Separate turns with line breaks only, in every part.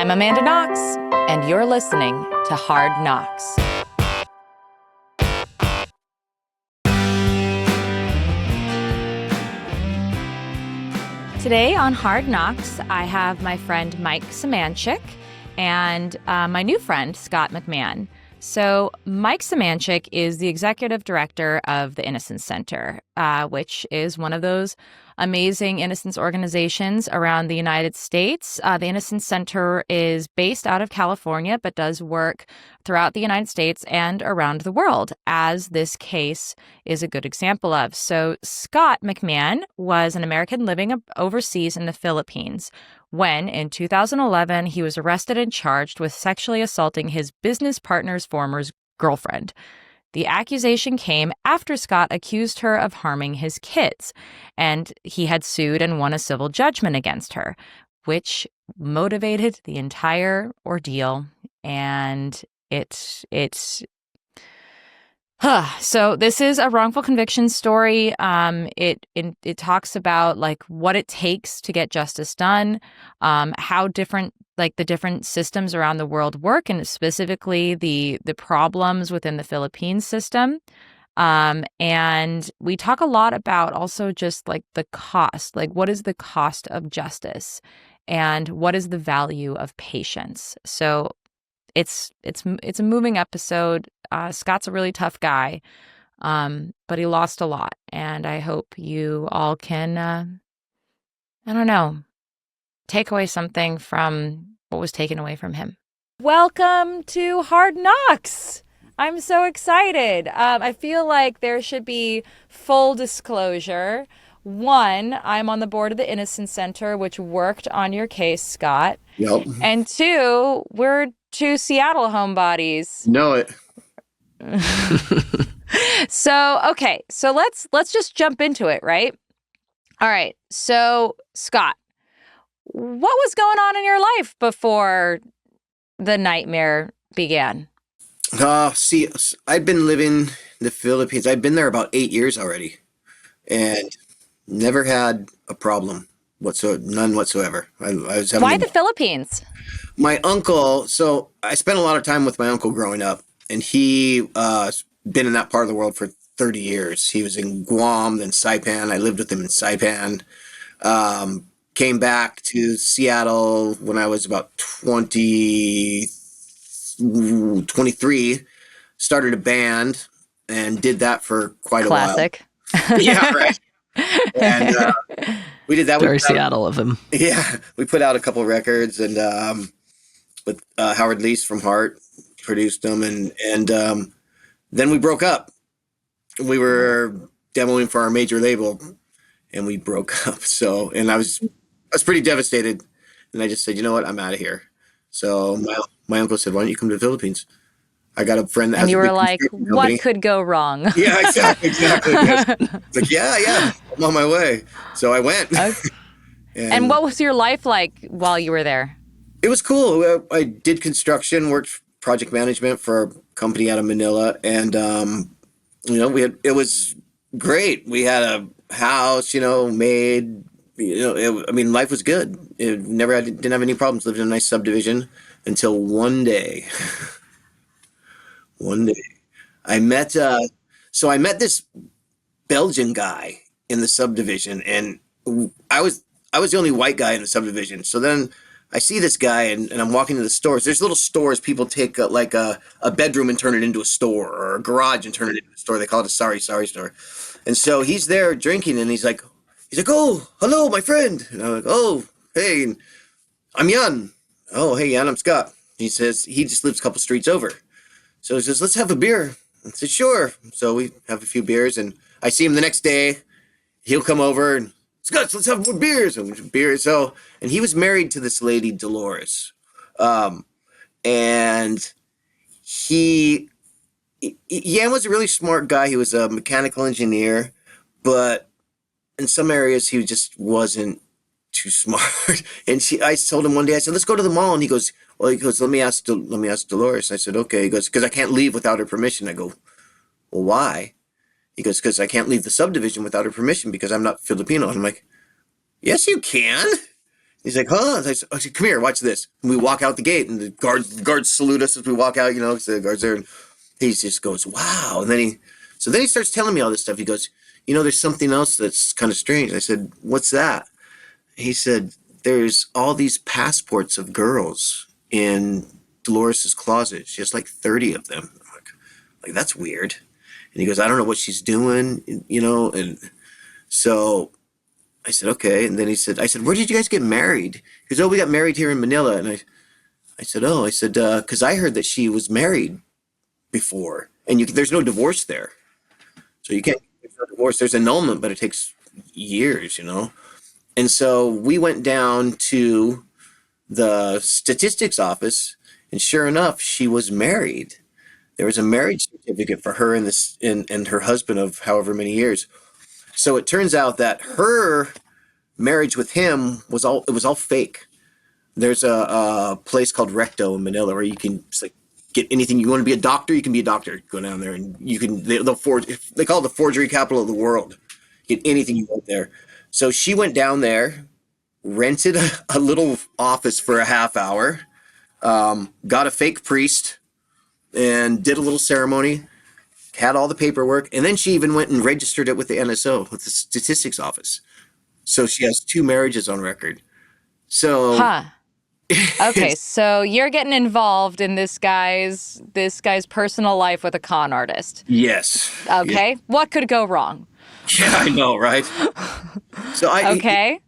I'm Amanda Knox, and you're listening to Hard Knocks. Today on Hard Knocks, I have my friend Mike Semanchik and my new friend, Scott McMahon. So Mike Semanchik is the executive director of the Innocence Center, which is one of those amazing innocence organizations around the United States. The Innocence Center is based out of California, but does work throughout the United States and around the world, as this case is a good example of. So Scott McMahon was an American living overseas in the Philippines when, in 2011, he was arrested and charged with sexually assaulting his business partner's former girlfriend. The accusation came after Scott accused her of harming his kids, and he had sued and won a civil judgment against her, which motivated the entire ordeal. And so this is a wrongful conviction story. It talks about like what it takes to get justice done, how different the different systems around the world work, and specifically the problems within the Philippines system. And we talk a lot about also just like the cost, like what is the cost of justice and what is the value of patience. So it's a moving episode. Scott's a really tough guy, but he lost a lot. And I hope you all can, take away something from what was taken away from him. Welcome to Hard Knocks. I'm so excited. I feel like there should be full disclosure. One, I'm on the board of the Innocence Center, which worked on your case, Scott.
Yep.
And two, we're two Seattle homebodies.
Know it.
So let's just jump into it, right? All right. So, Scott, what was going on in your life before the nightmare began?
I've been living in the Philippines. I've been there about 8 years already, and never had a problem none whatsoever.
Why the Philippines?
My uncle. So I spent a lot of time with my uncle growing up, and he been in that part of the world for 30 years. He was in Guam, then Saipan. I lived with him in Saipan. Came back to Seattle when I was about 23, started a band and did that for quite a while.
Classic.
Yeah, right. And we did that.
Very Seattle of him.
Yeah, we put out a couple records, and with Howard Leese from Heart produced them, and then we broke up. We were demoing for our major label, and we broke up. So, and I was pretty devastated, and I just said, you know what, I'm out of here. So my uncle said, why don't you come to the Philippines? I got a friend that has
and you
a
were
big
like,
construction
what
company.
could go wrong?
Yeah, exactly. It's like, yeah, I'm on my way. So I went.
Okay. And what was your life like while you were there?
It was cool. I did construction, worked project management for a company out of Manila, and it was great. We had a house, made. Life was good. Didn't have any problems. Lived in a nice subdivision until one day. I met this Belgian guy in the subdivision, and I was the only white guy in the subdivision. So then I see this guy, and I'm walking to the stores. There's little stores people take a bedroom and turn it into a store, or a garage and turn it into a store. They call it a sorry store. And so he's there drinking, and he's like, oh, hello, my friend. And I'm like, oh, hey, I'm Jan. Oh, hey, Jan, I'm Scott. He says he just lives a couple streets over. So he says, let's have a beer. I said, sure. So we have a few beers, and I see him the next day. He'll come over and, Scott, let's have more beers. And he was married to this lady, Dolores. And Jan was a really smart guy. He was a mechanical engineer, but in some areas he just wasn't too smart. And I told him one day, I said, let's go to the mall. And he goes, let me ask Dolores. I said, okay. He goes, because I can't leave without her permission. I go, well, why? He goes, because I can't leave the subdivision without her permission because I'm not Filipino. And I'm like, yes, you can. He's like, huh? I said, come here, watch this. And we walk out the gate, and the guards salute us as we walk out. Because the guards there, and he just goes, wow. And then he starts telling me all this stuff. He goes, there's something else that's kind of strange. I said, what's that? He said, there's all these passports of girls in Dolores's closet. She has like 30 of them. I'm like that's weird. And he goes, I don't know what she's doing, and so I said, okay. And then I said, where did you guys get married? He goes, oh, we got married here in Manila. And I said, oh, because I heard that she was married before, and there's no divorce there. So you can't, there's no divorce. There's annulment, but it takes years. And so we went down to the statistics office, and sure enough, she was married. There was a marriage certificate for her and her husband of however many years. So it turns out that her marriage with him was all fake. There's a place called Recto in Manila where you can just like get anything. You want to be a doctor, you can be a doctor. Go down there and they'll forge. They call it the forgery capital of the world. Get anything you want there. So she went down there, rented a little office for a half hour, got a fake priest, and did a little ceremony, had all the paperwork, and then she even went and registered it with the NSO, with the statistics office. So she has 2 marriages on record. So
Huh. Okay, so you're getting involved in this guy's personal life with a con artist.
yes.
Okay.
Yeah,
What could go wrong?
yeah, I know, right? So
Okay.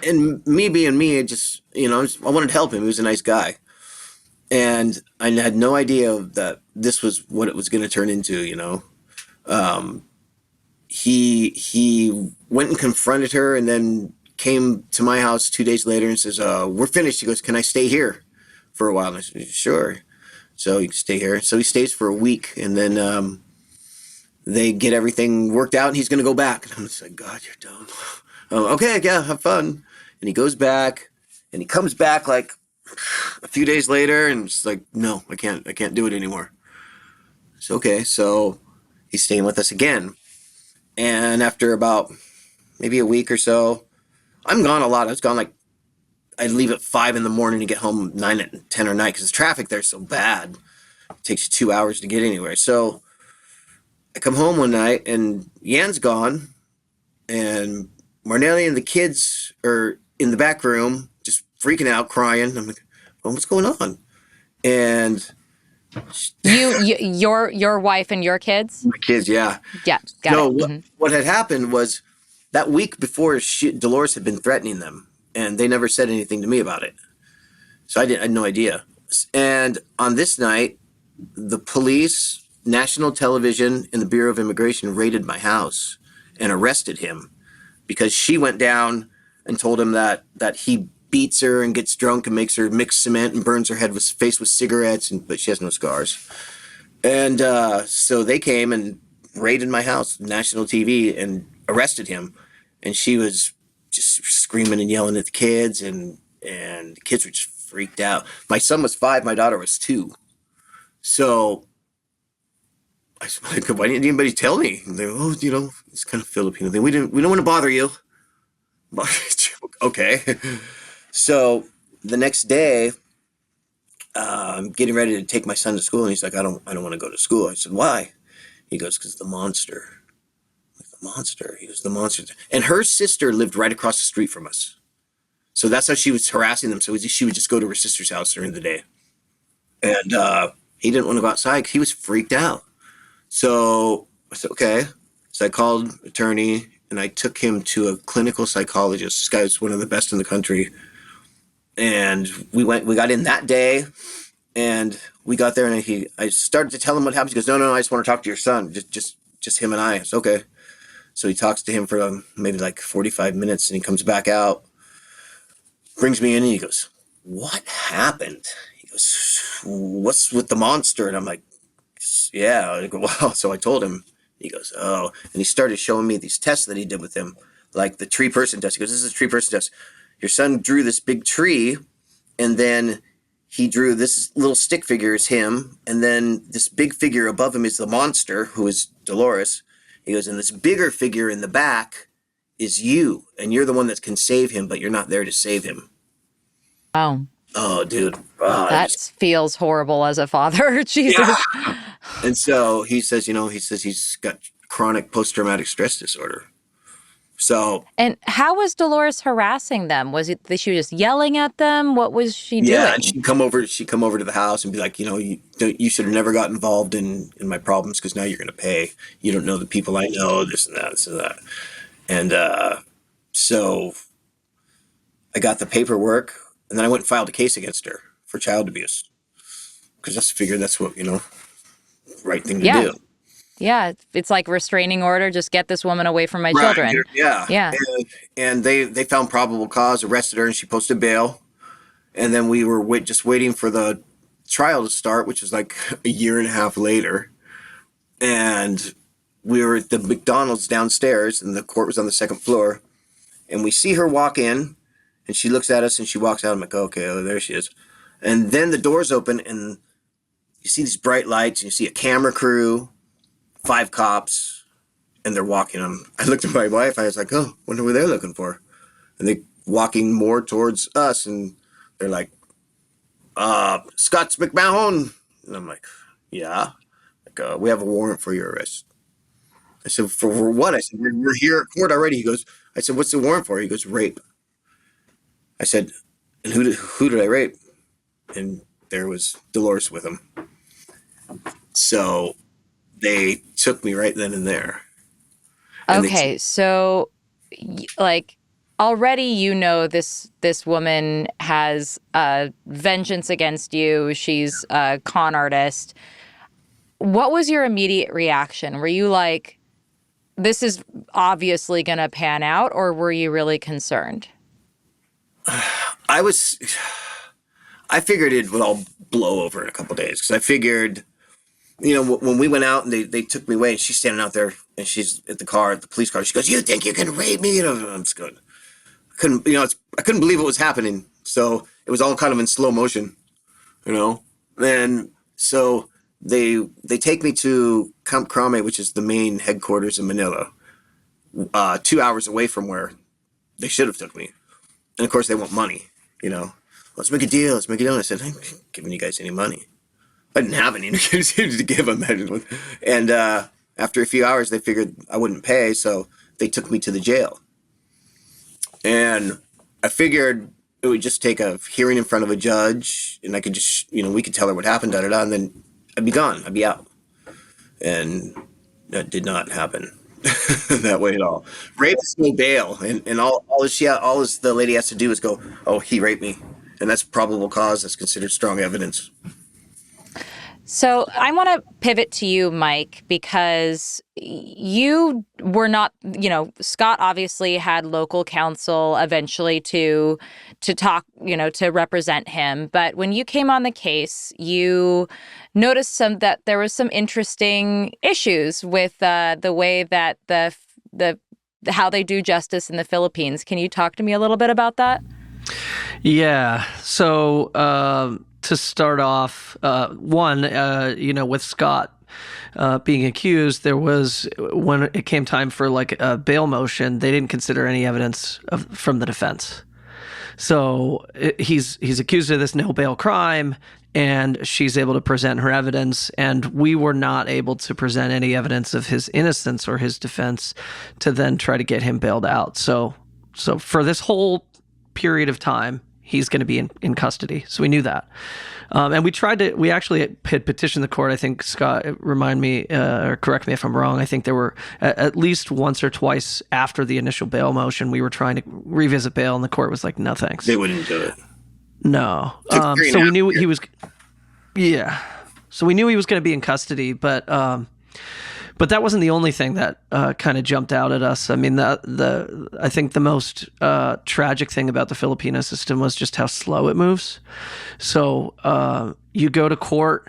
and me being me, I wanted to help him. He was a nice guy. And I had no idea that this was what it was going to turn into. He went and confronted her, and then came to my house 2 days later and says, "We're finished." He goes, "Can I stay here for a while?" And I said, "Sure." So you can stay here. So he stays for a week, and then they get everything worked out, and he's going to go back. And I'm just like, God, you're dumb. Okay, yeah, have fun. And he goes back, and he comes back like a few days later, and it's like, no, I can't do it anymore. So okay, so he's staying with us again, and after about maybe a week or so, I'm gone a lot. I was gone like I'd leave at 5 in the morning to get home 9 at 10 at night because the traffic there's so bad. It takes you 2 hours to get anywhere. So I come home one night and Yan's gone, and Marnelli and the kids are in the back room just freaking out, crying. I'm like, well, what's going on? And
Your wife and your kids?
my kids, yeah.
Yeah, got
So
it. Mm-hmm.
what had happened was that week before, Dolores had been threatening them, and they never said anything to me about it. So I had no idea. And on this night, the police, national television, and the Bureau of Immigration raided my house and arrested him because she went down and told him that he beats her and gets drunk and makes her mix cement and burns her face with cigarettes, but she has no scars. And so they came and raided my house, national TV, and arrested him. And she was just screaming and yelling at the kids, and the kids were just freaked out. My son was 5, my daughter was 2. So I was like, why didn't anybody tell me? And they were, it's kind of Filipino thing. We don't want to bother you. Okay. So the next day, I'm getting ready to take my son to school, and he's like, I don't want to go to school. I said, why? He goes, because the monster. Like, the monster. He goes, the monster. And her sister lived right across the street from us. So that's how she was harassing them. So she would just go to her sister's house during the day. And he didn't want to go outside because he was freaked out. So I said, okay. So I called an attorney, and I took him to a clinical psychologist. This guy's one of the best in the country. And we got in that day, and we got there, and I started to tell him what happened. He goes, no, I just want to talk to your son. Just him and I. I said, okay. So he talks to him for maybe like 45 minutes, and he comes back out, brings me in, and he goes, what happened? He goes, what's with the monster? And I'm like, yeah. I go, well, so I told him. He goes, oh. And he started showing me these tests that he did with him, like the tree person test. He goes, this is a tree person test. Your son drew this big tree, and then he drew this little stick figure as him, and then this big figure above him is the monster, who is Dolores. He goes, and this bigger figure in the back is you, and you're the one that can save him, but you're not there to save him.
Oh,
Oh, dude. Oh,
that feels horrible as a father. Jesus.
yeah. And so he says, he's got chronic post-traumatic stress disorder. So,
And how was Dolores harassing them? Was it that she was just yelling at them? What was she
yeah, and
doing?
she'd come over to the house and be like, you should have never got involved in my problems because now you're going to pay. You don't know the people I know, this and that, this and that. And so I got the paperwork, and then I went and filed a case against her for child abuse because I figured that's what, right thing to
Yeah.
do.
Yeah. It's like restraining order. Just get this woman away from my children.
Yeah.
Yeah.
And they found probable cause, arrested her, and she posted bail. And then we were just waiting for the trial to start, which was like a year and a half later. And we were at the McDonald's downstairs, and the court was on the second floor. And we see her walk in, and she looks at us, and she walks out. I'm like, okay, oh, there she is. And then the doors open, and you see these bright lights, and you see a camera crew, 5 cops, and they're walking on. I looked at my wife, I was like, oh, wonder what they're looking for. And they walking more towards us, and they're like, Scott McMahon. And I'm like, yeah. Like, we have a warrant for your arrest. I said, for what? I said, we're here at court already. I said, what's the warrant for? He goes, rape. I said, and who did I rape? And there was Dolores with him. So they took me right then and there. And
Okay. So like already, this woman has vengeance against you. She's a con artist. What was your immediate reaction? Were you like, this is obviously going to pan out, or were you really concerned?
I figured it would all blow over in a couple of days because I figured, when we went out and they took me away, and she's standing out there and she's at the police car. She goes, "You think you can rape me?" I'm just going, I couldn't believe it was happening. So it was all kind of in slow motion, And so they take me to Camp Crame, which is the main headquarters in Manila, 2 hours away from where they should have took me. And of course they want money, Let's make a deal. And I said, I ain't giving you guys any money. I didn't have any to give them. And after a few hours, they figured I wouldn't pay, so they took me to the jail. And I figured it would just take a hearing in front of a judge, and I could just, we could tell her what happened, and then I'd be gone. I'd be out. And that did not happen that way at all. Rape is no bail, and all the lady has to do is go, "Oh, he raped me," and that's probable cause. That's considered strong evidence.
So I want to pivot to you, Mike, because you were not, Scott obviously had local counsel eventually to talk, to represent him. But when you came on the case, you noticed that there was some interesting issues with the way that how they do justice in the Philippines. Can you talk to me a little bit about that?
Yeah. So, to start off, with Scott being accused, there was, when it came time for like a bail motion, they didn't consider any evidence from the defense. So he's accused of this no bail crime, and she's able to present her evidence, and we were not able to present any evidence of his innocence or his defense to then try to get him bailed out. So for this whole period of time, he's going to be in custody. So we knew that. And we actually had petitioned the court. I think, Scott, remind me, or correct me if I'm wrong. I think there were at least once or twice after the initial bail motion, we were trying to revisit bail, and the court was like, no, thanks.
They wouldn't do it.
No. So we knew he was, yeah. So we knew he was going to be in custody, but that wasn't the only thing that kind of jumped out at us. I mean, I think the most tragic thing about the Filipino system was just how slow it moves. So you go to court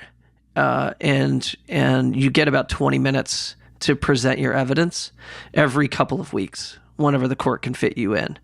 and you get about 20 minutes to present your evidence every couple of weeks, whenever the court can fit you in.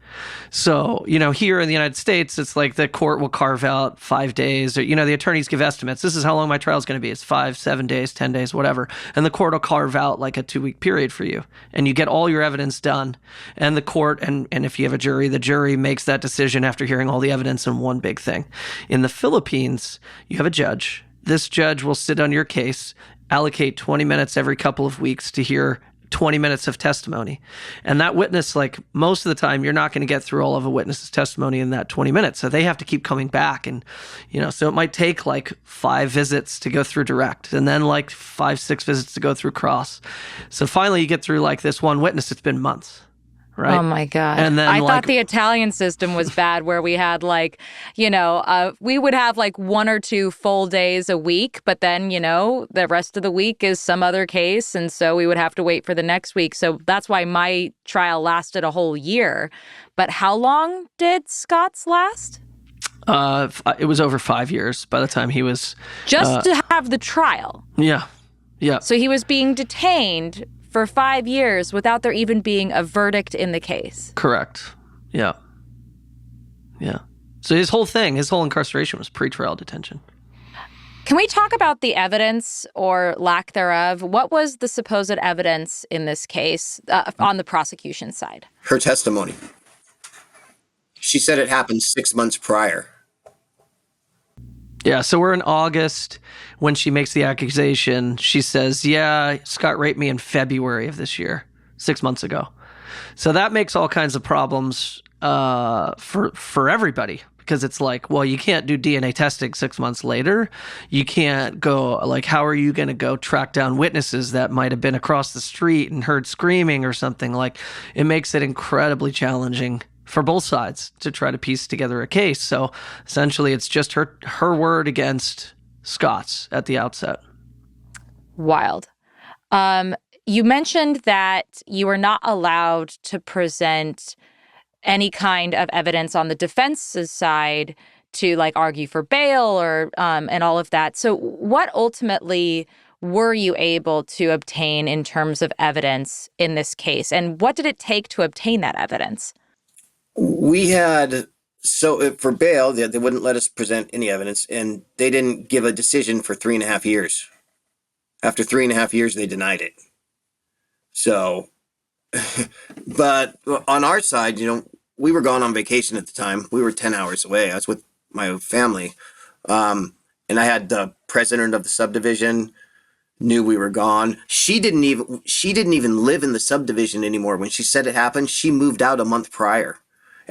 So, here in the United States, it's like the court will carve out 5 days, or, the attorneys give estimates. This is how long my trial is going to be. It's 5, 7 days, 10 days, whatever. And the court will carve out like a 2-week period for you. And you get all your evidence done. And the court, and if you have a jury, the jury makes that decision after hearing all the evidence in one big thing. In the Philippines, you have a judge. This judge will sit on your case, allocate 20 minutes every couple of weeks to hear 20 minutes of testimony. And that witness, like most of the time, you're not going to get through all of a witness's testimony in that 20 minutes. So they have to keep coming back. And, so it might take like 5 visits to go through direct, and then like 5, 6 visits to go through cross. So finally you get through like this one witness. It's been months. Right?
Oh my God.
And then
I thought the Italian system was bad, where we had like, we would have like 1 or 2 full days a week, but then, the rest of the week is some other case. And so we would have to wait for the next week. So that's why my trial lasted a whole year. But how long did Scott's last?
It was over 5 years by the time he was...
Just to have the trial.
Yeah. Yeah.
So he was being detained for 5 years without there even being a verdict in the case.
Correct. Yeah. Yeah. So his whole incarceration was pretrial detention.
Can we talk about the evidence or lack thereof? What was the supposed evidence in this case on the prosecution side?
Her testimony. She said it happened 6 months prior.
Yeah, so we're in August when she makes the accusation. She says, yeah, Scott raped me in February of this year, 6 months ago. So that makes all kinds of problems for everybody, because it's like, well, you can't do DNA testing 6 months later. You can't go, like, how are you going to go track down witnesses that might have been across the street and heard screaming or something? Like, it makes it incredibly challenging for both sides to try to piece together a case. So essentially it's just her word against Scott's at the outset.
Wild. You mentioned that you were not allowed to present any kind of evidence on the defense's side to like argue for bail or and all of that. So what ultimately were you able to obtain in terms of evidence in this case? And what did it take to obtain that evidence?
We had, for bail, they wouldn't let us present any evidence, and they didn't give a decision for 3.5 years. After 3.5 years, they denied it. So, but on our side, we were gone on vacation at the time. We were 10 hours away. I was with my family. And I had the president of the subdivision knew we were gone. She didn't even live in the subdivision anymore. When she said it happened, she moved out a month prior.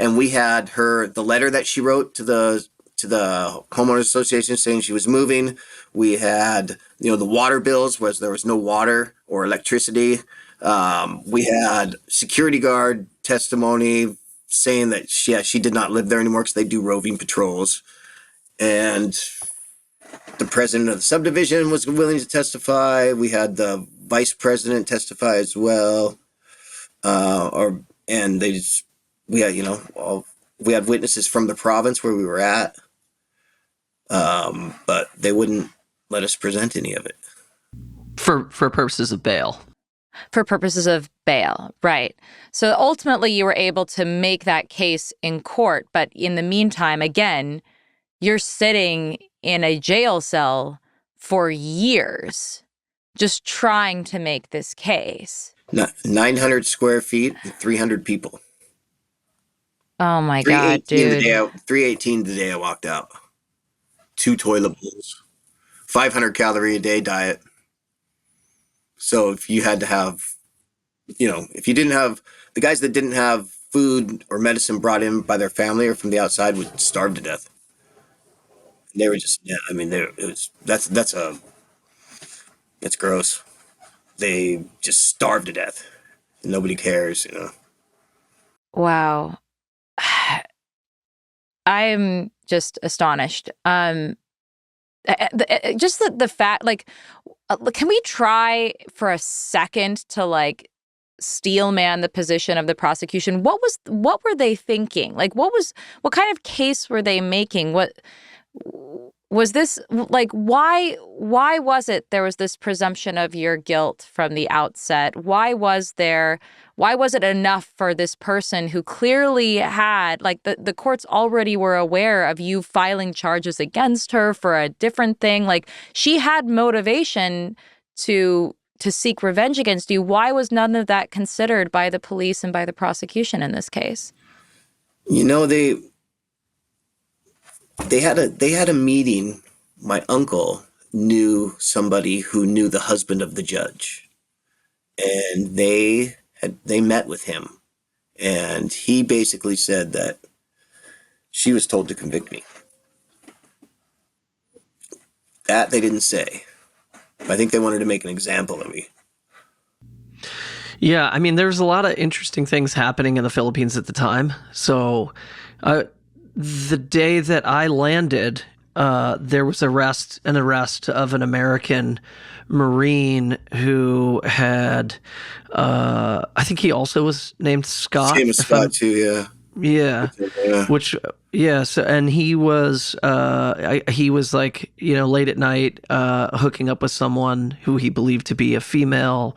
And we had the letter that she wrote to the homeowners association saying she was moving. We had, the water bills, there was no water or electricity. We had security guard testimony saying that she did not live there anymore because they do roving patrols. And the president of the subdivision was willing to testify. We had the vice president testify as well. We had witnesses from the province where we were at, but they wouldn't let us present any of it.
For purposes of bail.
For purposes of bail, right. So ultimately you were able to make that case in court, but in the meantime, again, you're sitting in a jail cell for years just trying to make this case.
900 square feet, 300 people.
Oh my God, dude.
318 the day I walked out. 2 toilet bowls. 500 calorie a day diet. So if you had to have, if you didn't have, the guys that didn't have food or medicine brought in by their family or from the outside would starve to death. They were just, that's gross. They just starved to death. Nobody cares,
Wow. I'm just astonished. Just the fact, can we try for a second to steel man the position of the prosecution? What were they thinking? What kind of case were they making? Was this like why was it there was this presumption of your guilt from the outset? Why was it enough for this person who clearly had, like, the courts already were aware of you filing charges against her for a different thing? Like, she had motivation to seek revenge against you. Why was none of that considered by the police and by the prosecution in this case?
You know, they had a meeting. My uncle knew somebody who knew the husband of the judge, and they met with him, and he basically said that she was told to convict me. That they didn't say. I think they wanted to make an example of me.
Yeah, I mean, there's a lot of interesting things happening in the Philippines at the time. So, the day that I landed, there was an arrest of an American Marine who had, I think he also was named Scott.
Same as Scott too, yeah.
Yeah,
Yeah.
So, and he was like, late at night, hooking up with someone who he believed to be a female,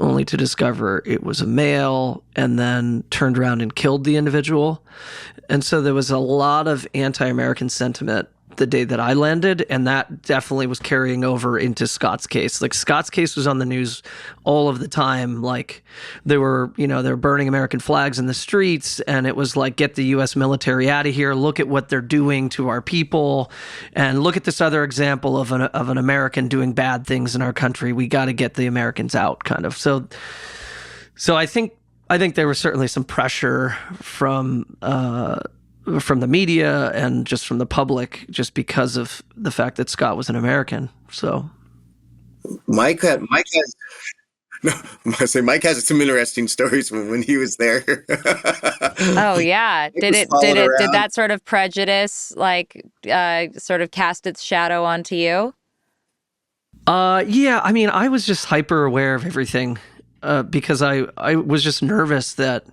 only to discover it was a male, and then turned around and killed the individual. And so there was a lot of anti-American sentiment the day that I landed, and that definitely was carrying over into Scott's case. Like, Scott's case was on the news all of the time. Like, they were burning American flags in the streets, and it was like, get the U.S. military out of here. Look at what they're doing to our people, and look at this other example of an American doing bad things in our country. We got to get the Americans out, kind of. So I think there was certainly some pressure from the media and just from the public, just because of the fact that Scott was an American. So
Mike has some interesting stories from when he was there.
Oh yeah. Did that sort of prejudice, like, sort of cast its shadow onto you?
Yeah, I mean, I was just hyper aware of everything, because I was just nervous that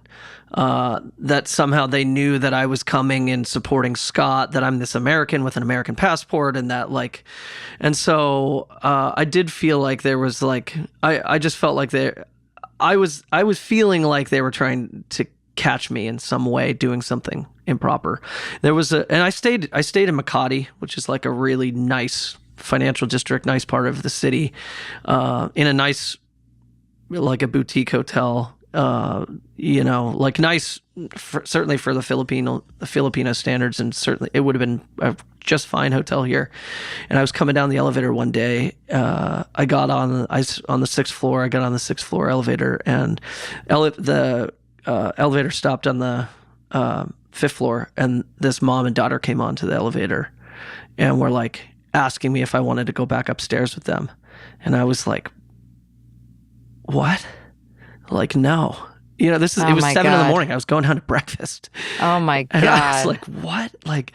somehow they knew that I was coming and supporting Scott, that I'm this American with an American passport, and that, like, and so I did feel like there was, like, I just felt like I was feeling like they were trying to catch me in some way doing something improper. And I stayed in Makati, which is like a really nice financial district, nice part of the city, in a nice, like, a boutique hotel. Like, nice, certainly for the Filipino standards, and certainly it would have been a just fine hotel here. And I was coming down the elevator one day. I got on the 6th floor. I got on the 6th floor elevator, and the elevator stopped on the 5th floor, and this mom and daughter came onto the elevator, and were, like, asking me if I wanted to go back upstairs with them. And I was like, what? Like, no. It was 7 a.m. I was going down to breakfast.
Oh my God.
And I was like, what? Like,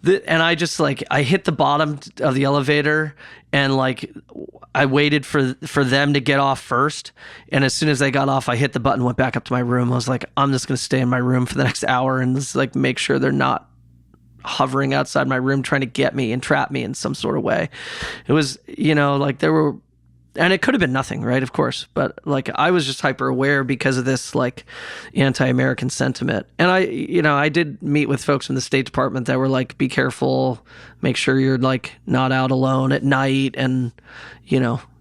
and I just, like, I hit the bottom of the elevator, and, like, I waited for them to get off first. And as soon as they got off, I hit the button, went back up to my room. I was like, I'm just going to stay in my room for the next hour and just, like, make sure they're not hovering outside my room trying to get me and trap me in some sort of way. It was, like, there were, and it could have been nothing, right? Of course. But, like, I was just hyper aware because of this, like, anti-American sentiment. And I did meet with folks from the State Department that were like, be careful, make sure you're, like, not out alone at night, and,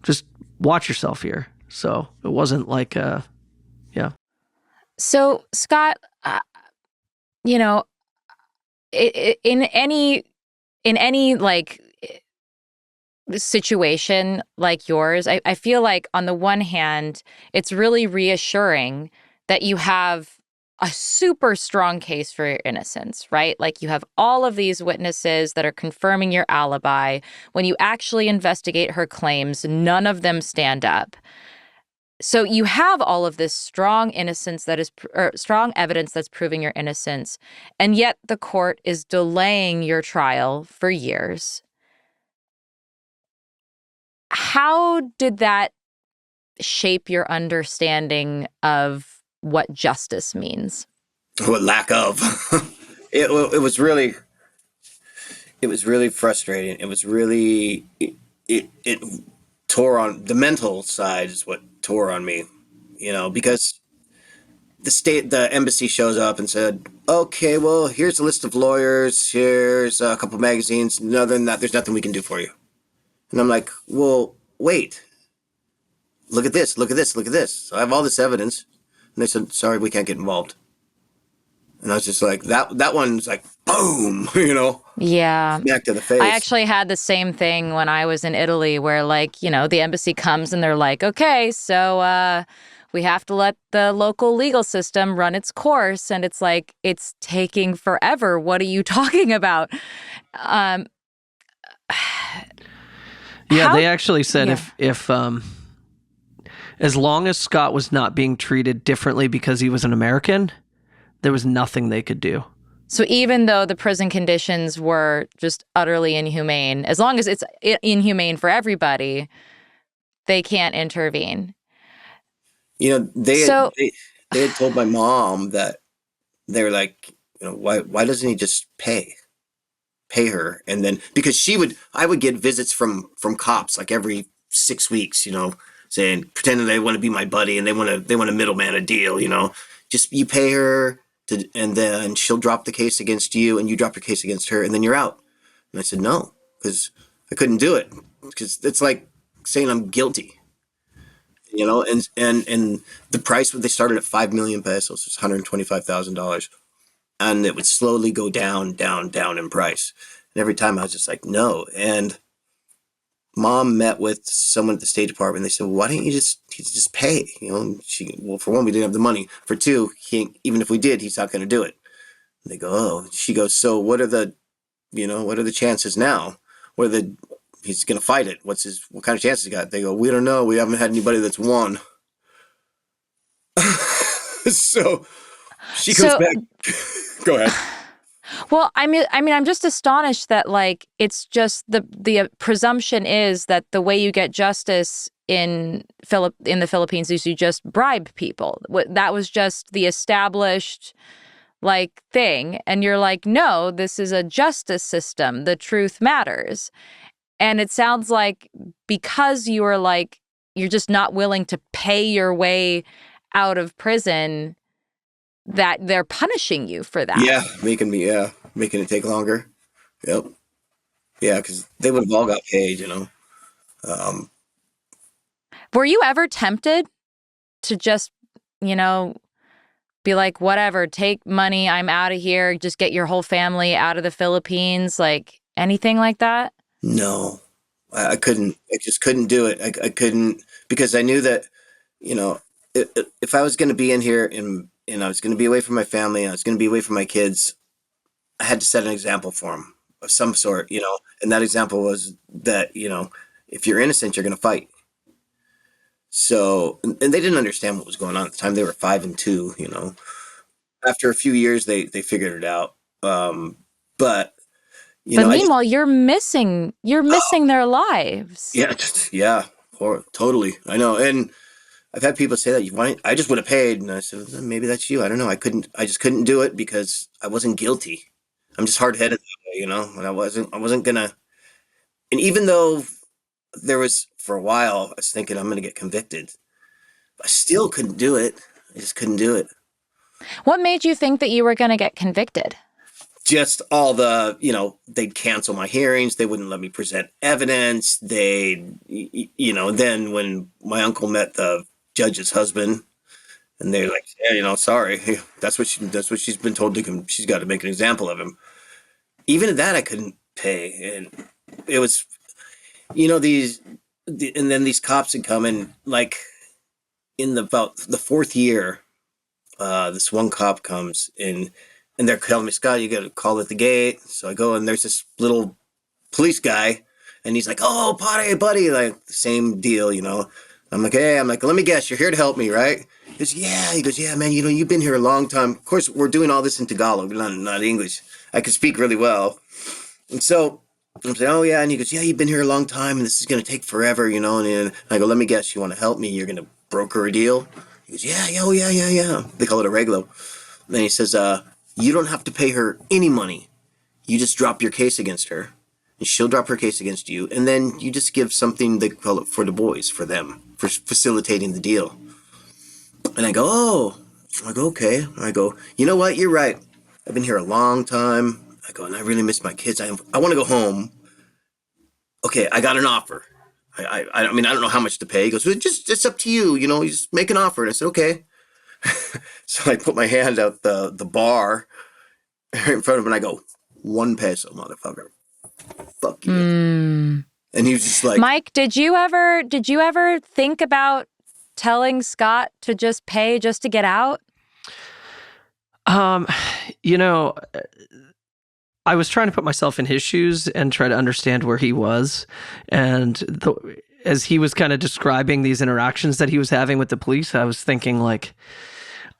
just watch yourself here. So it wasn't like, yeah.
So, Scott, in any like situation like yours, I feel like, on the one hand, it's really reassuring that you have a super strong case for your innocence, right? Like, you have all of these witnesses that are confirming your alibi. When you actually investigate her claims, none of them stand up. So you have all of this strong strong evidence that's proving your innocence, and yet the court is delaying your trial for years. How did that shape your understanding of what justice means?
What lack of. It was really it was really frustrating. It was really it tore on the mental side is what tore on me, because the embassy shows up and said, okay, well, here's a list of lawyers, here's a couple magazines. Other than that, there's nothing we can do for you. And I'm like, well, wait, look at this, look at this, look at this. So I have all this evidence. And they said, sorry, we can't get involved. And I was just like, that one's like, boom,
Yeah.
smack to the face.
I actually had the same thing when I was in Italy where, like, the embassy comes and they're like, okay, so we have to let the local legal system run its course. And it's like, it's taking forever. What are you talking about?
They actually said if as long as Scott was not being treated differently because he was an American, there was nothing they could do.
So even though the prison conditions were just utterly inhumane, as long as it's inhumane for everybody, they can't intervene.
They had told my mom that they were like, why doesn't he just pay her? And then because I would get visits from cops like every 6 weeks, saying, pretending they want to be my buddy and they want to middleman a deal, just you pay her and then she'll drop the case against you and you drop your case against her and then you're out. And I said, no, because I couldn't do it because it's like saying I'm guilty. And the price, they started at 5 million pesos, it's $125,000. And it would slowly go down, down, down in price. And every time I was just like, no. And Mom met with someone at the State Department. They said, well, why don't you just pay? Well, for one, we didn't have the money. For two, even if we did, he's not going to do it. And they go, oh. She goes, so what are the chances now? He's going to fight it. What kind of chances he got? They go, we don't know. We haven't had anybody that's won. So she comes back. Go ahead.
Well, I mean, I'm just astonished that, like, it's just the presumption is that the way you get justice in the Philippines is you just bribe people. That was just the established, like, thing. And you're like, no, this is a justice system. The truth matters. And it sounds like because you are like, you're just not willing to pay your way out of prison, that they're punishing you for that.
Yeah, making it take longer. Yep. Yeah, because they would have all got paid,
Were you ever tempted to just, be like, whatever, take money, I'm out of here, just get your whole family out of the Philippines, like anything like that?
No, I couldn't. I just couldn't do it. I couldn't, because I knew that, if I was going to be in here and I was going to be away from my family, and I was going to be away from my kids, I had to set an example for them of some sort, and that example was that, if you're innocent, you're going to fight. So, and they didn't understand what was going on at the time. They were 5 and 2, After a few years, they figured it out. But
meanwhile, you're missing their lives.
Yeah, or totally. I know. And I've had people say that I just would have paid. And I said, maybe that's you. I don't know. I just couldn't do it because I wasn't guilty. I'm just hard-headed that way, and I wasn't gonna. And even though there was, for a while, I was thinking I'm going to get convicted, I still couldn't do it. I just couldn't do it.
What made you think that you were going to get convicted?
Just all the, they'd cancel my hearings. They wouldn't let me present evidence. Then when my uncle met the judge's husband, and they're like, yeah, sorry, that's what she's been told to. She's got to make an example of him. Even at that, I couldn't pay, and it was, and then these cops had come in, like, in about the 4th year, this one cop comes in. And they're telling me, Scott, you got to call at the gate. So I go, and there's this little police guy, and he's like, oh, buddy, like the same deal, I'm like, hey, let me guess, you're here to help me, right? He goes, yeah. He goes, yeah, man, you've been here a long time. Of course, we're doing all this in Tagalog, not English. I can speak really well. And so I'm saying, oh, yeah. And he goes, yeah, you've been here a long time, and this is going to take forever, And I go, let me guess, you want to help me? You're going to broker a deal? He goes, yeah. They call it a reglo. Then he says, you don't have to pay her any money. you just drop your case against her, and she'll drop her case against you, and then you just give something, they call it for the boys, for them, for facilitating the deal. And I go, oh. I go, okay. I go, you know what? You're right. I've been here a long time. I go, and I really miss my kids. I want to go home. Okay, I got an offer. I mean, I don't know how much to pay. He goes, well, it's up to you. You know, you just make an offer. And I said, okay. So I put my hand out the bar in front of him, and I go, 1 peso, motherfucker. Fuck you. And he was just like,
Mike, did you ever think about telling Scott to just pay just to get out?
You know, I was trying to put myself in his shoes and try to understand where he was. And as he was kind of describing these interactions that he was having with the police, I was thinking, like,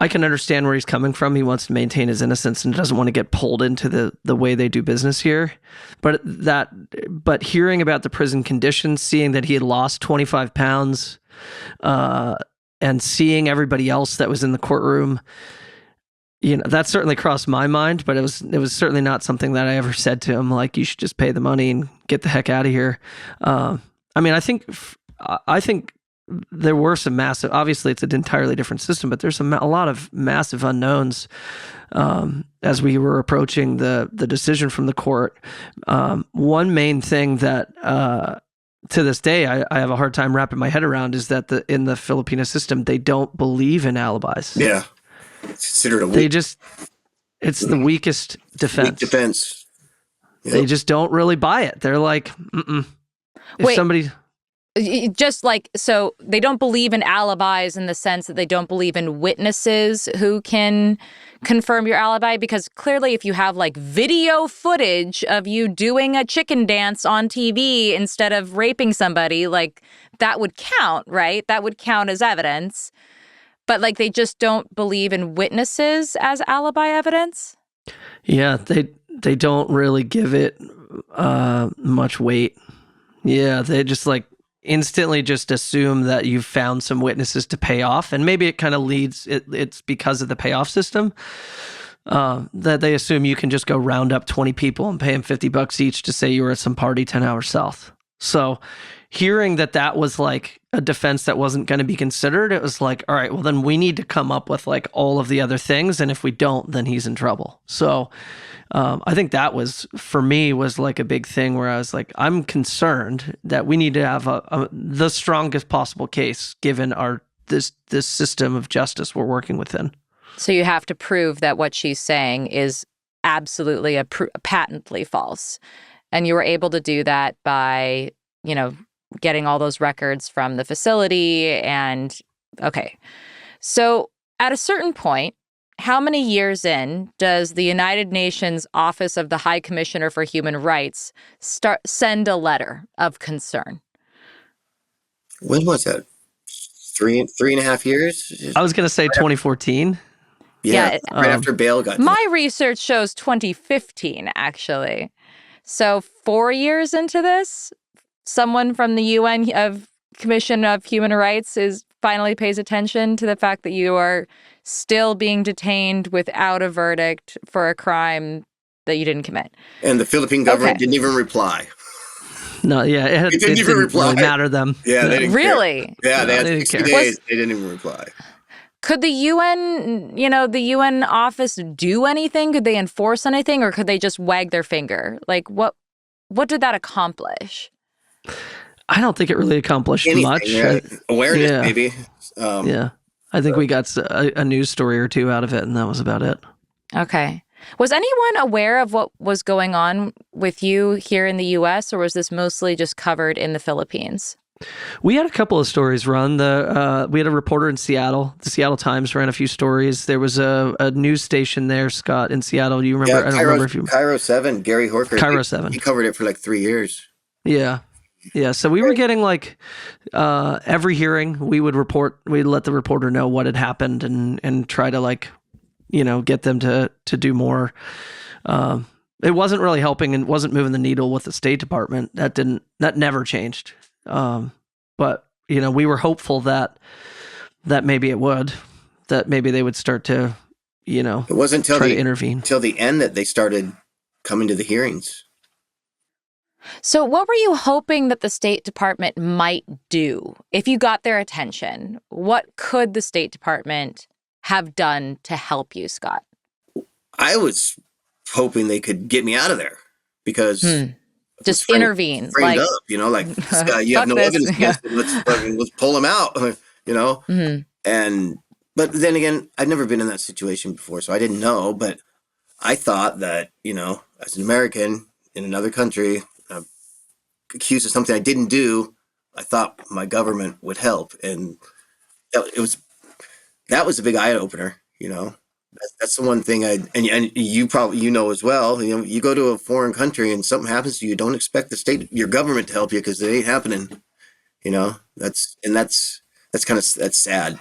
I can understand where he's coming from. He wants to maintain his innocence and doesn't want to get pulled into the way they do business here. But hearing about the prison conditions, seeing that he had lost 25 pounds, and seeing everybody else that was in the courtroom, you know, that certainly crossed my mind, but it was certainly not something that I ever said to him, like, you should just pay the money and get the heck out of here. I mean, I think there were some massive, obviously it's an entirely different system, but there's a lot of massive unknowns as we were approaching the decision from the court. One main thing that to this day I have a hard time wrapping my head around is that in the Filipino system, they don't believe in alibis.
yeah. It's considered a weak.
It's the weakest defense.
Weak defense. Yep.
They just don't really buy it. They're like,
Just like, so they don't believe in alibis in the sense that they don't believe in witnesses who can confirm your alibi, because clearly if you have like video footage of you doing a chicken dance on TV instead of raping somebody, like that would count, right? That would count as evidence. But like they just don't believe in witnesses as alibi evidence?
Yeah, they don't really give it much weight. Yeah, they just like instantly just assume that you've found some witnesses to pay off, and maybe it kind of it's because of the payoff system that they assume you can just go round up 20 people and pay them $50 each to say you were at some party 10 hours south. So hearing that was like a defense that wasn't going to be considered, it was like, all right, well then we need to come up with like all of the other things, and if we don't, then he's in trouble. So I think that was, for me, was like a big thing where I was like, I'm concerned that we need to have the strongest possible case given this system of justice we're working within.
So you have to prove that what she's saying is absolutely patently false. And you were able to do that by, getting all those records from the facility. And okay. So at a certain point, how many years in does the United Nations Office of the High Commissioner for Human Rights send a letter of concern?
When was that? 3.5 years?
I was going to say 2014.
Yeah, right after bail got.
My research shows 2015, actually. So 4 years into this, someone from the UN Commission of Human Rights finally pays attention to the fact that you are still being detained without a verdict for a crime that you didn't commit.
And the Philippine government didn't even reply.
No, yeah, it didn't even reply. Really matter to them.
Yeah, they didn't
really
care. Yeah, they had 60 days. They didn't even reply.
Could the UN, the UN office do anything? Could they enforce anything, or could they just wag their finger? Like, what did that accomplish?
I don't think it really accomplished much.
Yeah. Awareness, maybe.
Yeah. I think we got a news story or two out of it, and that was about it. Okay.
Was anyone aware of what was going on with you here in the U.S., or was this mostly just covered in the Philippines?
We had a couple of stories run. We had a reporter in Seattle. The Seattle Times ran a few stories. There was a news station there, Scott, in Seattle. Do you remember?
Yeah,
I don't remember if you...
Cairo 7, Gary Horker.
Cairo 7.
He covered it for like 3 years.
Yeah. Yeah, so we were getting like every hearing, we'd let the reporter know what had happened and try to like, get them to do more. It wasn't really helping and wasn't moving the needle with the State Department. That never changed. But we were hopeful that maybe it would, that maybe they would start to,
it wasn't
try to intervene
until the end that they started coming to the hearings.
So what were you hoping that the State Department might do if you got their attention? What could the State Department have done to help you, Scott?
I was hoping they could get me out of there because
just intervene,
framed up, like this guy, you have no evidence against him. Let's pull him out, but then again, I'd never been in that situation before, so I didn't know. But I thought that, as an American in another country, accused of something I didn't do, I thought my government would help, and that was a big eye opener. That's the one thing and you probably as well. You go to a foreign country and something happens to you, don't expect your government to help you because it ain't happening. That's sad.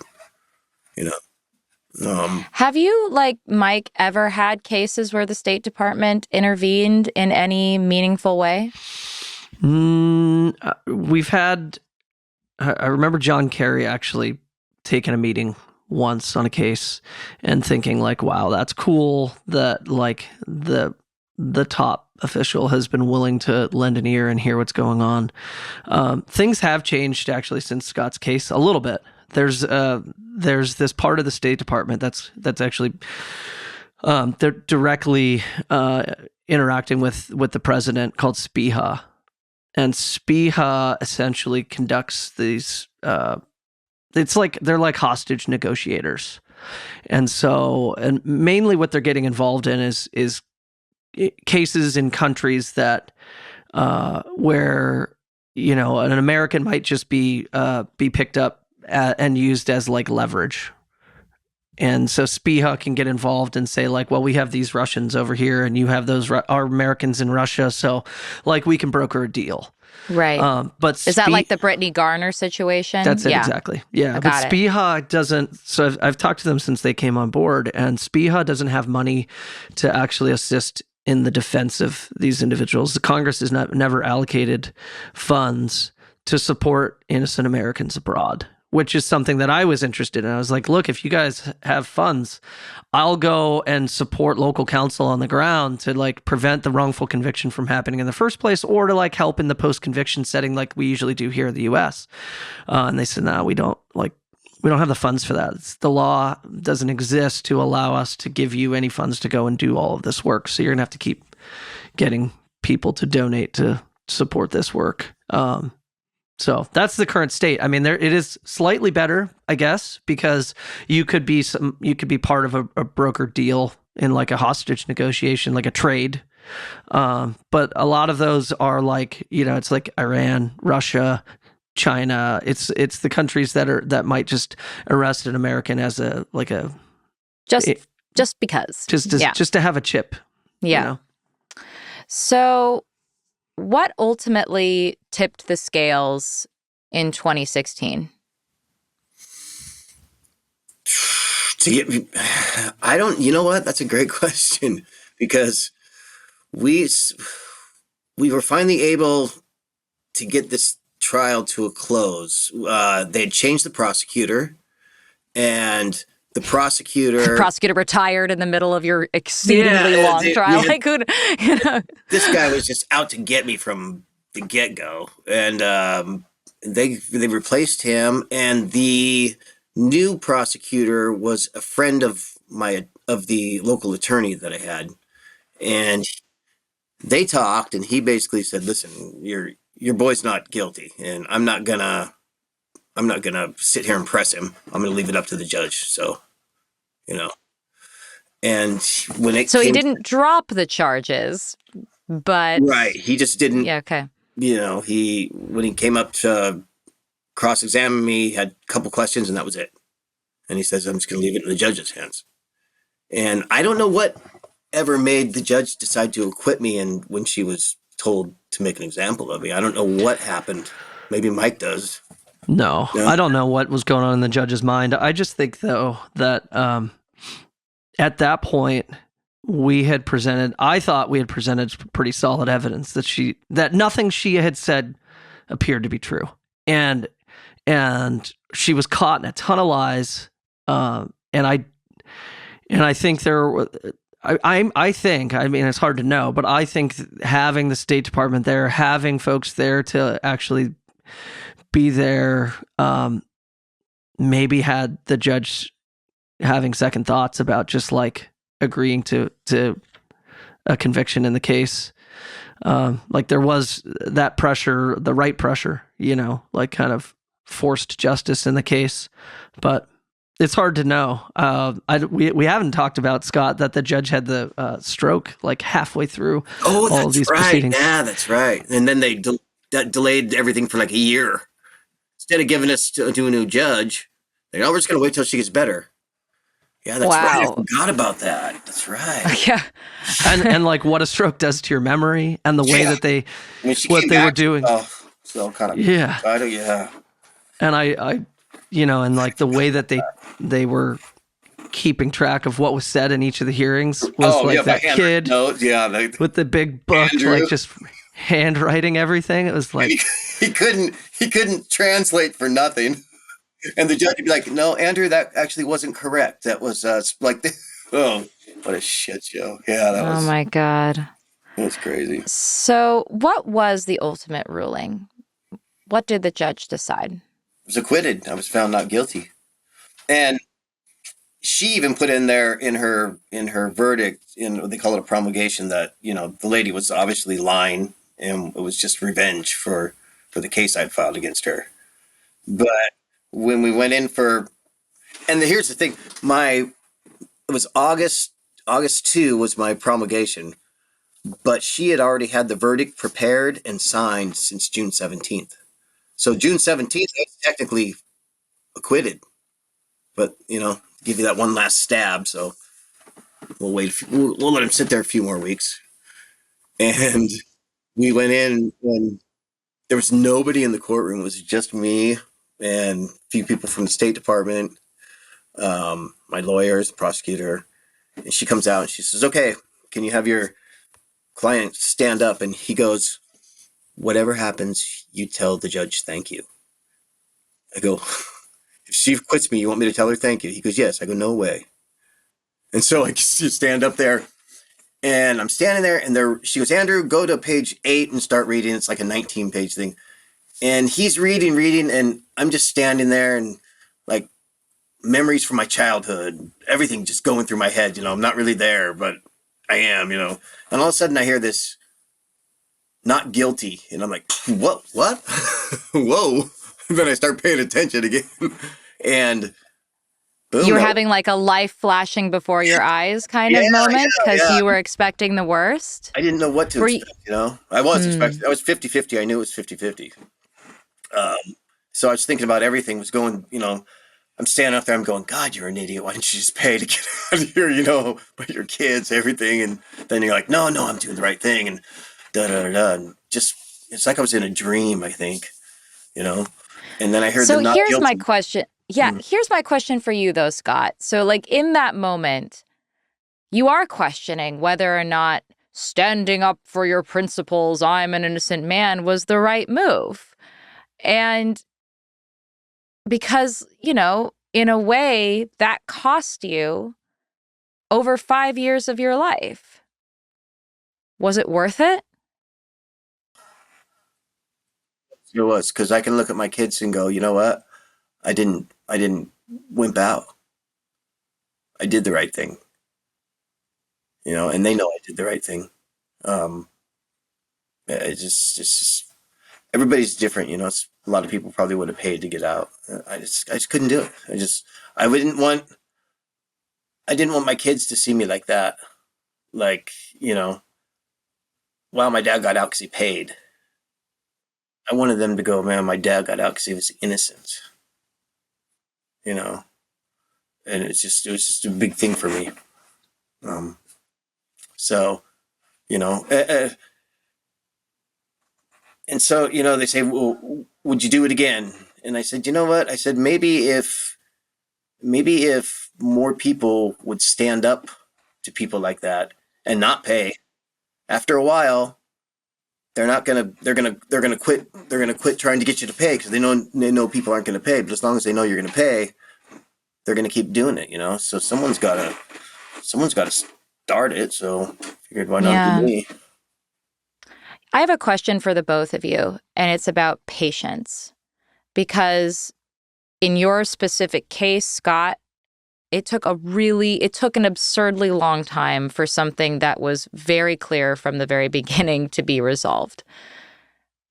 Have you, like Mike, ever had cases where the State Department intervened in any meaningful way?
We've had. I remember John Kerry actually taking a meeting once on a case and thinking like, wow, that's cool that like the top official has been willing to lend an ear and hear what's going on. Things have changed actually since Scott's case a little bit. There's this part of the State Department that's actually they're directly interacting with the president called SPIHA. And SPIHA essentially conducts these it's like they're like hostage negotiators. And mainly what they're getting involved in is cases in countries that where an American might just be picked up and used as like leverage. And so SPIHA can get involved and say like, well, we have these Russians over here and you have our Americans in Russia. So like we can broker a deal.
Right.
But
is that like the Brittany Garner situation?
That's it, exactly. Yeah. But SPIHA doesn't, so I've talked to them since they came on board, and SPIHA doesn't have money to actually assist in the defense of these individuals. The Congress has never allocated funds to support innocent Americans abroad, which is something that I was interested in. I was like, look, if you guys have funds, I'll go and support local counsel on the ground to like prevent the wrongful conviction from happening in the first place, or to like help in the post-conviction setting like we usually do here in the US. And they said, no, we don't have the funds for that. The law doesn't exist to allow us to give you any funds to go and do all of this work. So you're gonna have to keep getting people to donate to support this work. So that's the current state. I mean, it is slightly better, I guess, because you could be part of a broker deal in like a hostage negotiation, like a trade. But a lot of those are like, it's like Iran, Russia, China. It's the countries that might just arrest an American as
just because
just to have a chip.
Yeah. So what ultimately tipped the scales in 2016?
You know what? That's a great question, because we were finally able to get this trial to a close. They had changed the prosecutor, and the prosecutor
retired in the middle of your exceedingly long trial.
This guy was just out to get me from the get-go, and they replaced him, and the new prosecutor was a friend of the local attorney that I had, and they talked, and he basically said, "Listen, your boy's not guilty, and I'm not gonna sit here and press him. I'm gonna leave it up to the judge." So, and when
he didn't drop the charges, but
right, he just didn't.
Yeah. Okay.
When he came up to cross-examine me, he had a couple questions, and that was it. And he says, "I'm just gonna leave it in the judge's hands." And I don't know what ever made the judge decide to acquit me, and when she was told to make an example of me, I don't know what happened. Maybe Mike does.
No, I don't know what was going on in the judge's mind. I just think, though, that at that point, I thought we had presented pretty solid evidence that nothing she had said appeared to be true. And she was caught in a ton of lies. And I think I think, I mean, it's hard to know, but I think having the State Department there, having folks there to actually be there, maybe had the judge having second thoughts about just like agreeing to a conviction in the case. Like there was that pressure, the right pressure, like kind of forced justice in the case, but it's hard to know. We haven't talked about, Scott, that the judge had the stroke like halfway through all of these proceedings.
Yeah, that's right. And then they delayed everything for like a year. Instead of giving us to a new judge, we're just going to wait till she gets better. Yeah, that's right. I forgot about that. That's right.
Yeah.
and like what a stroke does to your memory and the way that they were doing.
So kind of
yeah.
Yeah.
And I and like the way that they were keeping track of what was said in each of the hearings was that kid
notes,
with the big book, Andrew. Like just handwriting everything. It was like
he couldn't translate for nothing, and the judge would be like, "No, Andrew, that actually wasn't correct. That was like, oh, what a shit show." Yeah, that was.
Oh my God,
that's crazy.
So, what was the ultimate ruling? What did the judge decide?
I was acquitted. I was found not guilty. And she even put in there in her verdict, in what they call it a promulgation, that, the lady was obviously lying and it was just revenge for the case I'd filed against her. But when we went in here's the thing, it was August 2 was my promulgation, but she had already had the verdict prepared and signed since June 17th. So June 17th, I was technically acquitted, but give you that one last stab. So we'll wait. We'll let him sit there a few more weeks. And we went in, and there was nobody in the courtroom. It was just me and a few people from the State Department, my lawyers, the prosecutor. And she comes out and she says, "Okay, can you have your client stand up?" And he goes, "Whatever happens, you tell the judge thank you." I go, "If she quits me, you want me to tell her thank you?" He goes, "Yes." I go, "No way." And so I just stand up there, and I'm standing there, and she goes, "Andrew, go to page 8 and start reading." It's like a 19-page thing. And he's reading, and I'm just standing there, and like memories from my childhood, everything just going through my head. I'm not really there, but I am, And all of a sudden I hear this, "Not guilty." And I'm like, what? Whoa. And then I start paying attention again. And boom.
You were having like a life flashing before your eyes kind of moment because you were expecting the worst?
I didn't know what to expect, I was expecting. I was 50-50. I knew it was 50-50. So I was thinking about everything was going, I'm standing up there, I'm going, "God, you're an idiot. Why didn't you just pay to get out of here, but your kids, everything." And then you're like, no, I'm doing the right thing. And and just, it's like I was in a dream, I think, and then I heard
so
the not
here's
guilty.
my question. Here's my question for you though, Scott. So like in that moment, you are questioning whether or not standing up for your principles, "I'm an innocent man," was the right move. And because, in a way that cost you over 5 years of your life. Was it worth it?
It was, because I can look at my kids and go, you know what? I didn't wimp out. I did the right thing. And they know I did the right thing. It's just everybody's different, a lot of people probably would have paid to get out. I just couldn't do it. I didn't want my kids to see me like that. Like, wow, my dad got out because he paid. I wanted them to go, "Man, my dad got out because he was innocent." And it was just a big thing for me. So, and so, they say, "Well, would you do it again?" And I said, "You know what?" I said, maybe if more people would stand up to people like that and not pay, after a while, they're gonna quit. They're gonna quit trying to get you to pay because they know people aren't gonna pay. But as long as they know you're gonna pay, they're gonna keep doing it. So someone's gotta start it, so figured why not
Yeah.
do me.
I have a question for the both of you, and it's about patience. Because in your specific case, Scott, it took an absurdly long time for something that was very clear from the very beginning to be resolved.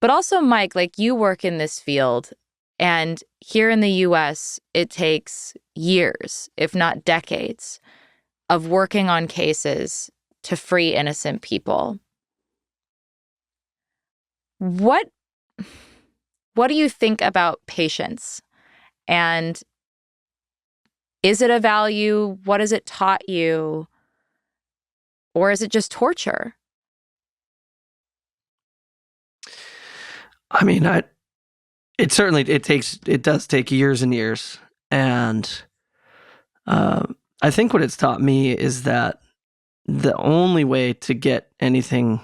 But also, Mike, like, you work in this field, and here in the US, it takes years, if not decades, of working on cases to free innocent people. What do you think about patience? And is it a value? What has it taught you? Or is it just torture?
I mean, it does take years and years. And I think what it's taught me is that the only way to get anything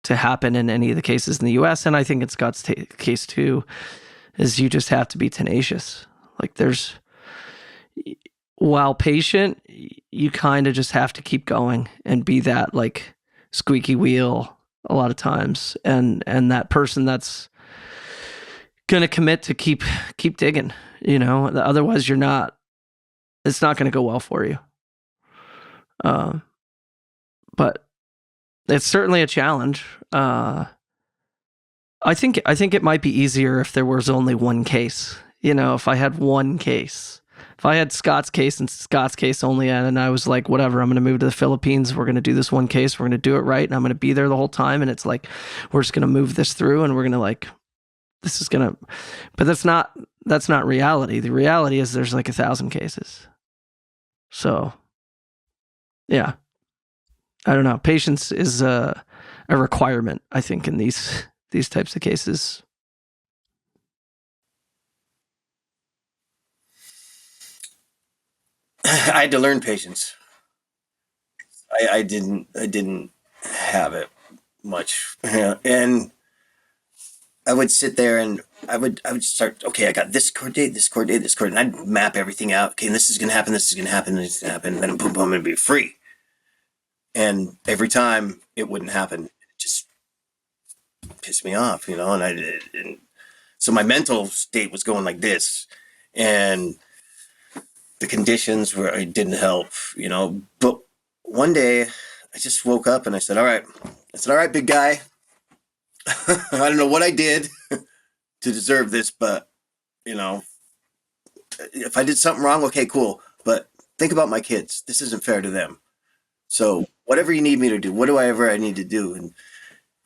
to happen in any of the cases in the US, and I think in Scott's case too, is you just have to be tenacious. Like, while patient, you kind of just have to keep going and be that, like, squeaky wheel a lot of times, and that person that's gonna commit to keep digging. Otherwise it's not gonna go well for you. But it's certainly a challenge. I think it might be easier if there was only one case. If I had one case. If I had Scott's case and Scott's case only, and I was like, whatever, I'm going to move to the Philippines. We're going to do this one case. We're going to do it right. And I'm going to be there the whole time. And it's like, we're just going to move this through, and we're going to, like, this is going to, but that's not reality. The reality is there's like 1,000 cases. So yeah, I don't know. Patience is a requirement, I think, in these types of cases.
I had to learn patience. I didn't have it much, and I would sit there and I would start. Okay, I got this court date, this court date, this court, and I'd map everything out. Okay, and this is gonna happen. This is gonna happen. This is gonna happen. And then boom, boom, I'm gonna be free. And every time it wouldn't happen, it just pissed me off, And so my mental state was going like this, and the conditions didn't help, But one day, I just woke up and I said, "All right," big guy. I don't know what I did to deserve this, but if I did something wrong, okay, cool. But think about my kids. This isn't fair to them. So whatever you need me to do, whatever I need to do. And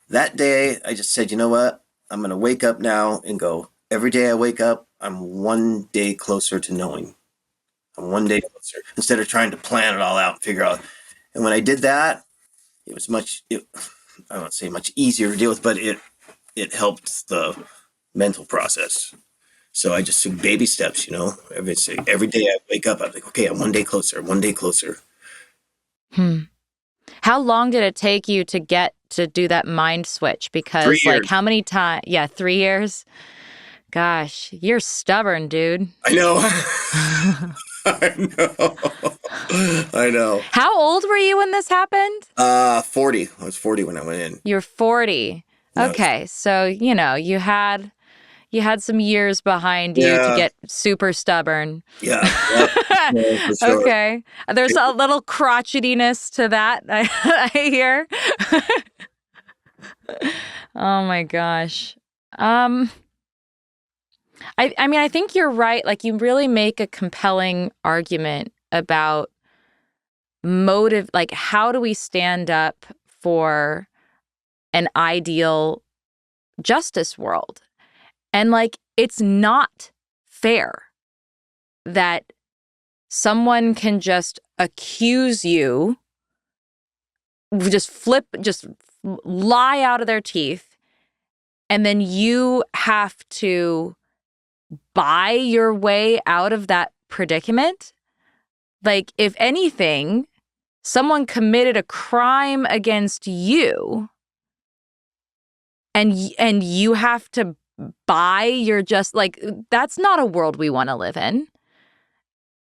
that day, I just said, you know what? I'm going to wake up now and go. Every day I wake up, I'm one day closer to knowing. I'm one day closer, instead of trying to plan it all out and figure out. And when I did that, it was I won't say much easier to deal with, but it helped the mental process. So I just took baby steps, Every day I wake up, I'm like, okay, I'm one day closer, one day closer.
How long did it take you to get to do that mind switch? Because
3 years.
Like, how many times? Yeah, 3 years. Gosh, you're stubborn, dude.
I know. I know.
How old were you when this happened?
40. I was 40 when I went in.
You're 40. Okay, so you had some years behind you to get super stubborn.
Yeah. For sure.
Okay. There's a little crotchetiness to that, I hear. Oh my gosh. I mean, I think you're right. Like, you really make a compelling argument about motive. Like, how do we stand up for an ideal justice world? And, like, it's not fair that someone can just accuse you, just lie out of their teeth, and then you have to buy your way out of that predicament. Like, if anything, someone committed a crime against you, and you have to buy your that's not a world we want to live in.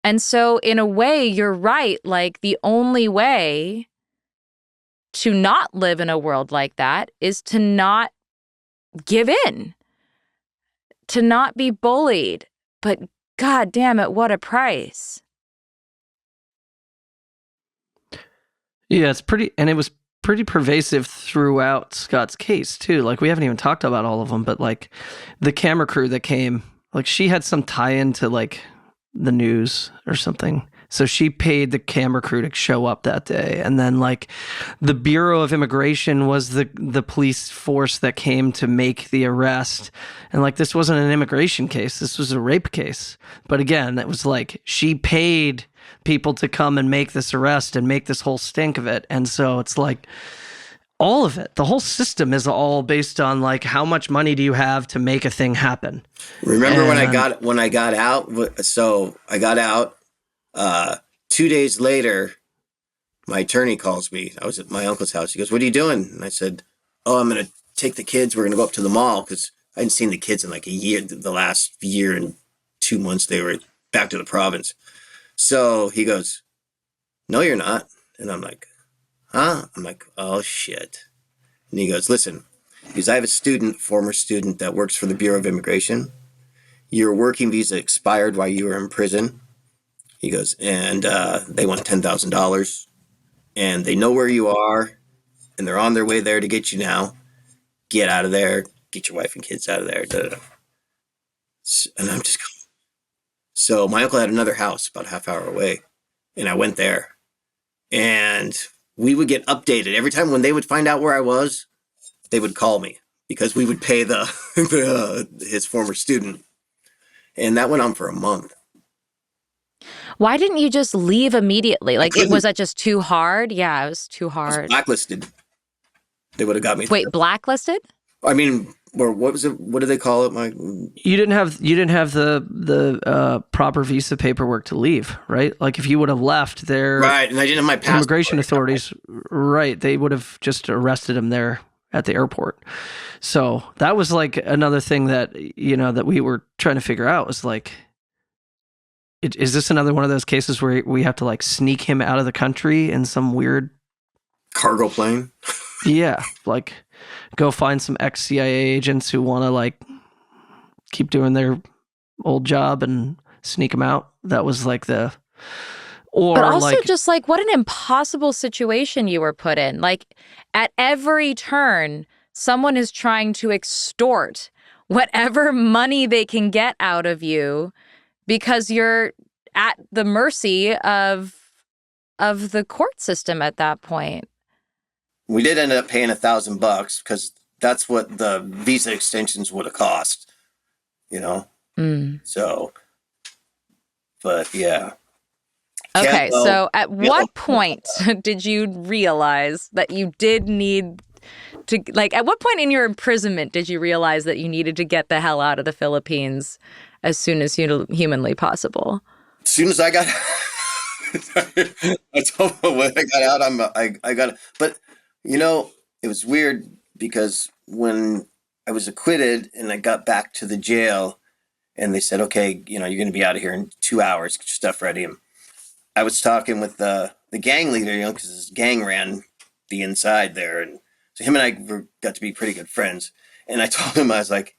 And so in a way, you're right. Like, the only way to not live in a world like that is to not give in, to not be bullied. But God damn it, what a price.
Yeah, it was pretty pervasive throughout Scott's case too. Like, we haven't even talked about all of them, but like the camera crew that came, like, she had some tie-in to like the news or something. So she paid the camera crew to show up that day. And then like the Bureau of Immigration was the police force that came to make the arrest. And like, this wasn't an immigration case. This was a rape case. But again, that was like, she paid people to come and make this arrest and make this whole stink of it. And so it's like, all of it, the whole system is all based on like, how much money do you have to make a thing happen?
Remember when I got out? So I got out. 2 days later, my attorney calls me. I was at my uncle's house. He goes, "What are you doing?" And I said, "Oh, I'm going to take the kids. We're going to go up to the mall," because I hadn't seen the kids in like a year. The last year and 2 months, they were back to the province. So he goes, "No, you're not." And I'm like, "Huh?" I'm like, "Oh, shit." And he goes, "Listen," because I have a former student that works for the Bureau of Immigration. Your working visa expired while you were in prison. He goes, and they want $10,000, and they know where you are, and they're on their way there to get you now. Get out of there. Get your wife and kids out of there. Da, da, da. And I'm just going. So my uncle had another house about a half hour away, and I went there, and we would get updated. Every time when they would find out where I was, they would call me because we would pay his former student. And that went on for a month.
Why didn't you just leave immediately? Like, was that just too hard? Yeah, it was too hard.
I was blacklisted. They would have got me.
Wait, blacklisted?
I mean, or what was it? What do they call it?
You didn't have the proper visa paperwork to leave, right? Like, if you would have left there,
right? And I didn't have my passport.
Immigration authorities, right? They would have just arrested him there at the airport. So that was like another thing that that we were trying to figure out was like, is this another one of those cases where we have to like sneak him out of the country in some weird
cargo plane?
Yeah, like go find some ex-CIA agents who want to like keep doing their old job and sneak him out. That was like but also like,
just like what an impossible situation you were put in. Like at every turn, someone is trying to extort whatever money they can get out of you, because you're at the mercy of the court system at that point.
We did end up paying $1,000 because that's what the visa extensions would have cost, So, but yeah.
Okay, so at what point did you realize that you did need to, like, at what point in your imprisonment did you realize that you needed to get the hell out of the Philippines as soon as humanly possible?
As soon as I got, I told them when I got out, I got it. But, it was weird because when I was acquitted and I got back to the jail and they said, okay, you're going to be out of here in 2 hours, get your stuff ready. And I was talking with the gang leader, because his gang ran the inside there. And so him and I got to be pretty good friends. And I told him, I was like,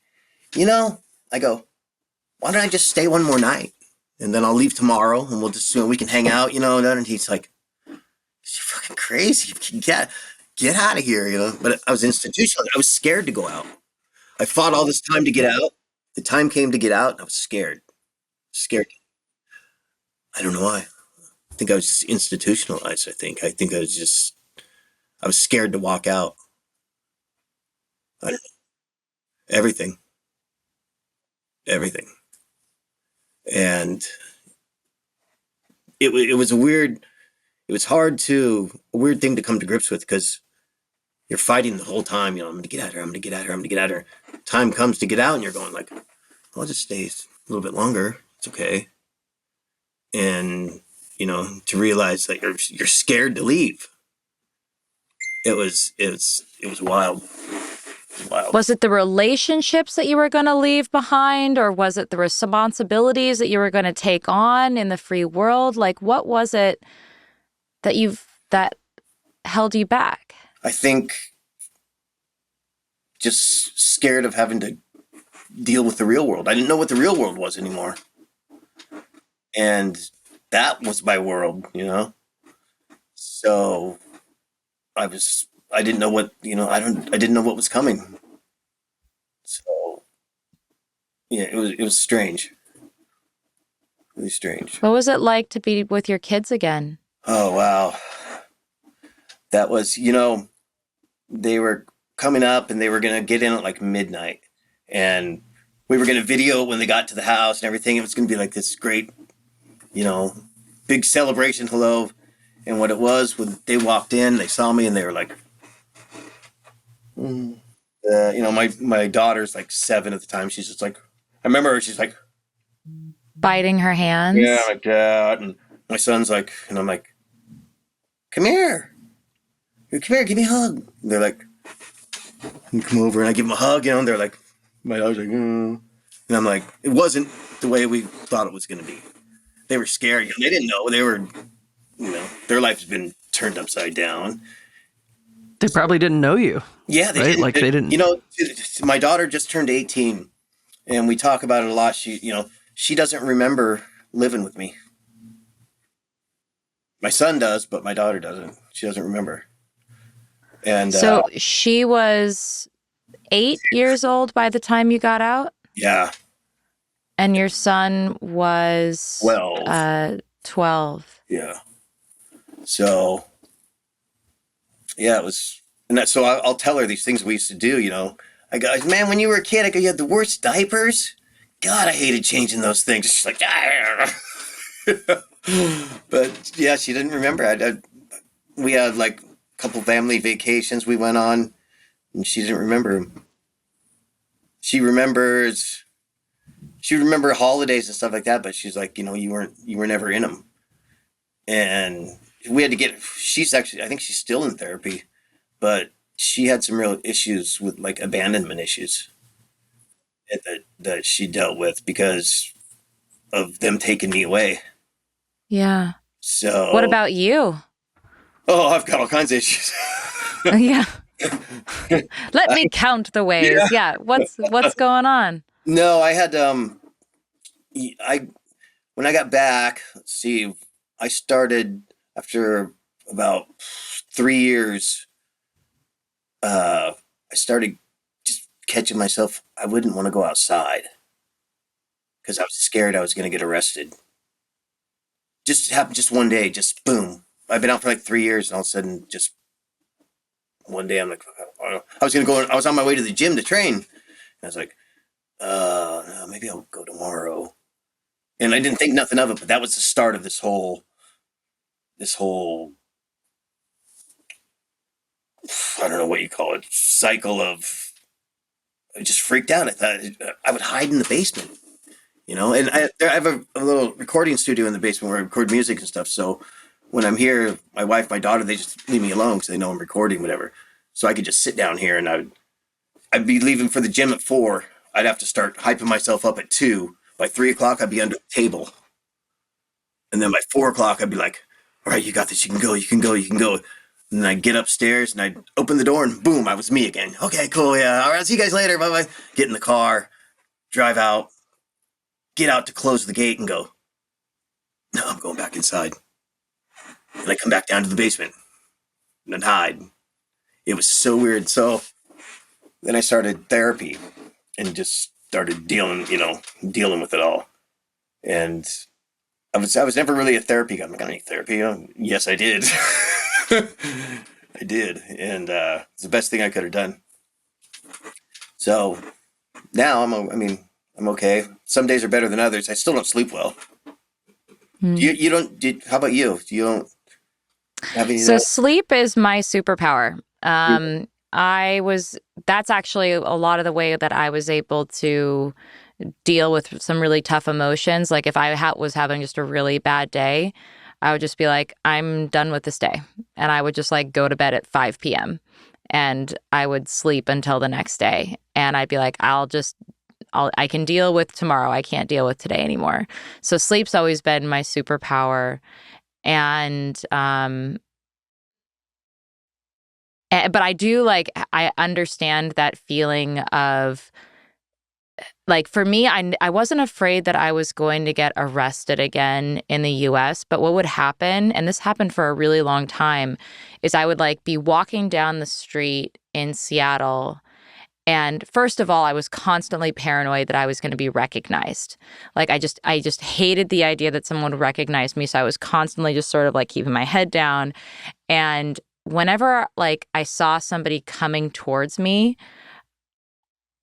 I go, why don't I just stay one more night? And then I'll leave tomorrow and we'll just, we can hang out, and he's like, you're fucking crazy. Get out of here, But I was institutional. I was scared to go out. I fought all this time to get out. The time came to get out and I was scared. I don't know why. I think I was just institutionalized. I think I was scared to walk out. I don't know. Everything. And it was a weird thing to come to grips with because you're fighting the whole time. I'm going to get out of here. Time comes to get out and you're going like, I'll just stay a little bit longer. It's okay. And, to realize that you're scared to leave. It was wild.
Was it the relationships that you were going to leave behind, or was it the responsibilities that you were going to take on in the free world? Like, what was it that held you back?
I think just scared of having to deal with the real world. I didn't know what the real world was anymore. And that was my world, you know? So I didn't know what, I didn't know what was coming. So yeah, it was strange. Really strange.
What was it like to be with your kids again?
Oh, wow. That was, they were coming up and they were going to get in at like midnight. And we were going to video when they got to the house and everything. It was going to be like this great, big celebration. Hello. And what it was, when they walked in, they saw me and they were like, my daughter's like 7 at the time. She's just like, I remember her, she's like,
biting her hands.
yeah, like that. And my son's like, and I'm like, come here, give me a hug. And they're like, and come over, and I give them a hug, and they're like, my daughter's like, and I'm like, it wasn't the way we thought it was going to be. They were scared. They didn't know. They were, their life's been turned upside down.
They probably didn't know you.
Yeah, they
right?
didn't.
Like they didn't.
My daughter just turned 18, and we talk about it a lot. She doesn't remember living with me. My son does, but my daughter doesn't. She doesn't remember. And
so she was 8 years old by the time you got out?
Yeah.
And your son was 12.
Yeah. So, yeah, it was, and that. So I'll tell her these things we used to do. I go, man, when you were a kid, I go, you had the worst diapers. God, I hated changing those things. She's like, but yeah, she didn't remember. We had like a couple family vacations we went on, and she didn't remember them. She remember holidays and stuff like that, but she's like, you were never in them. And we had to I think she's still in therapy, but she had some real issues with like abandonment issues that she dealt with because of them taking me away.
Yeah.
So
what about you?
Oh, I've got all kinds of issues.
Yeah. Let me count the ways. Yeah. What's going on?
No, I had when I got back, let's see, I started after about 3 years. I started just catching myself. I wouldn't want to go outside because I was scared I was going to get arrested. Just happened just one day, just boom. I've been out for like 3 years, and all of a sudden, just one day, I'm like, I was on my way to the gym to train, and I was like, no, maybe I'll go tomorrow. And I didn't think nothing of it, but that was the start of this whole, I don't know what you call it, cycle of, I just freaked out. I thought I would hide in the basement, and I have a little recording studio in the basement where I record music and stuff. So when I'm here, my wife, my daughter, they just leave me alone because they know I'm recording, whatever. So I could just sit down here, and I'd be leaving for the gym at 4. I'd have to start hyping myself up at 2. By 3 o'clock, I'd be under the table. And then by 4 o'clock, I'd be like, all right, you got this. You can go, you can go, you can go. And then I'd get upstairs and I'd open the door and boom, I was me again. Okay, cool. Yeah. All right. I'll see you guys later. Bye-bye. Get in the car, drive out, get out to close the gate and go, no, I'm going back inside. And I come back down to the basement and then hide. It was so weird. So then I started therapy and just started dealing with it all. And I was never really a therapy guy. I'm like, I don't need therapy. Yes, I did. I did. And it's the best thing I could have done. So now I'm okay. Some days are better than others. I still don't sleep well. You don't, how about you? You don't have any?
So sleep is my superpower. That's actually a lot of the way that I was able to deal with some really tough emotions. Like if I was having just a really bad day, I would just be like, I'm done with this day. And I would just like go to bed at 5 p.m. and I would sleep until the next day. And I'd be like, I can deal with tomorrow. I can't deal with today anymore. So sleep's always been my superpower. And But I do I understand that feeling of for me, I wasn't afraid that I was going to get arrested again in the US, but what would happen, and this happened for a really long time, is I would be walking down the street in Seattle. And first of all, I was constantly paranoid that I was going to be recognized. I just hated the idea that someone would recognize me. So I was constantly just sort of keeping my head down. And whenever I saw somebody coming towards me,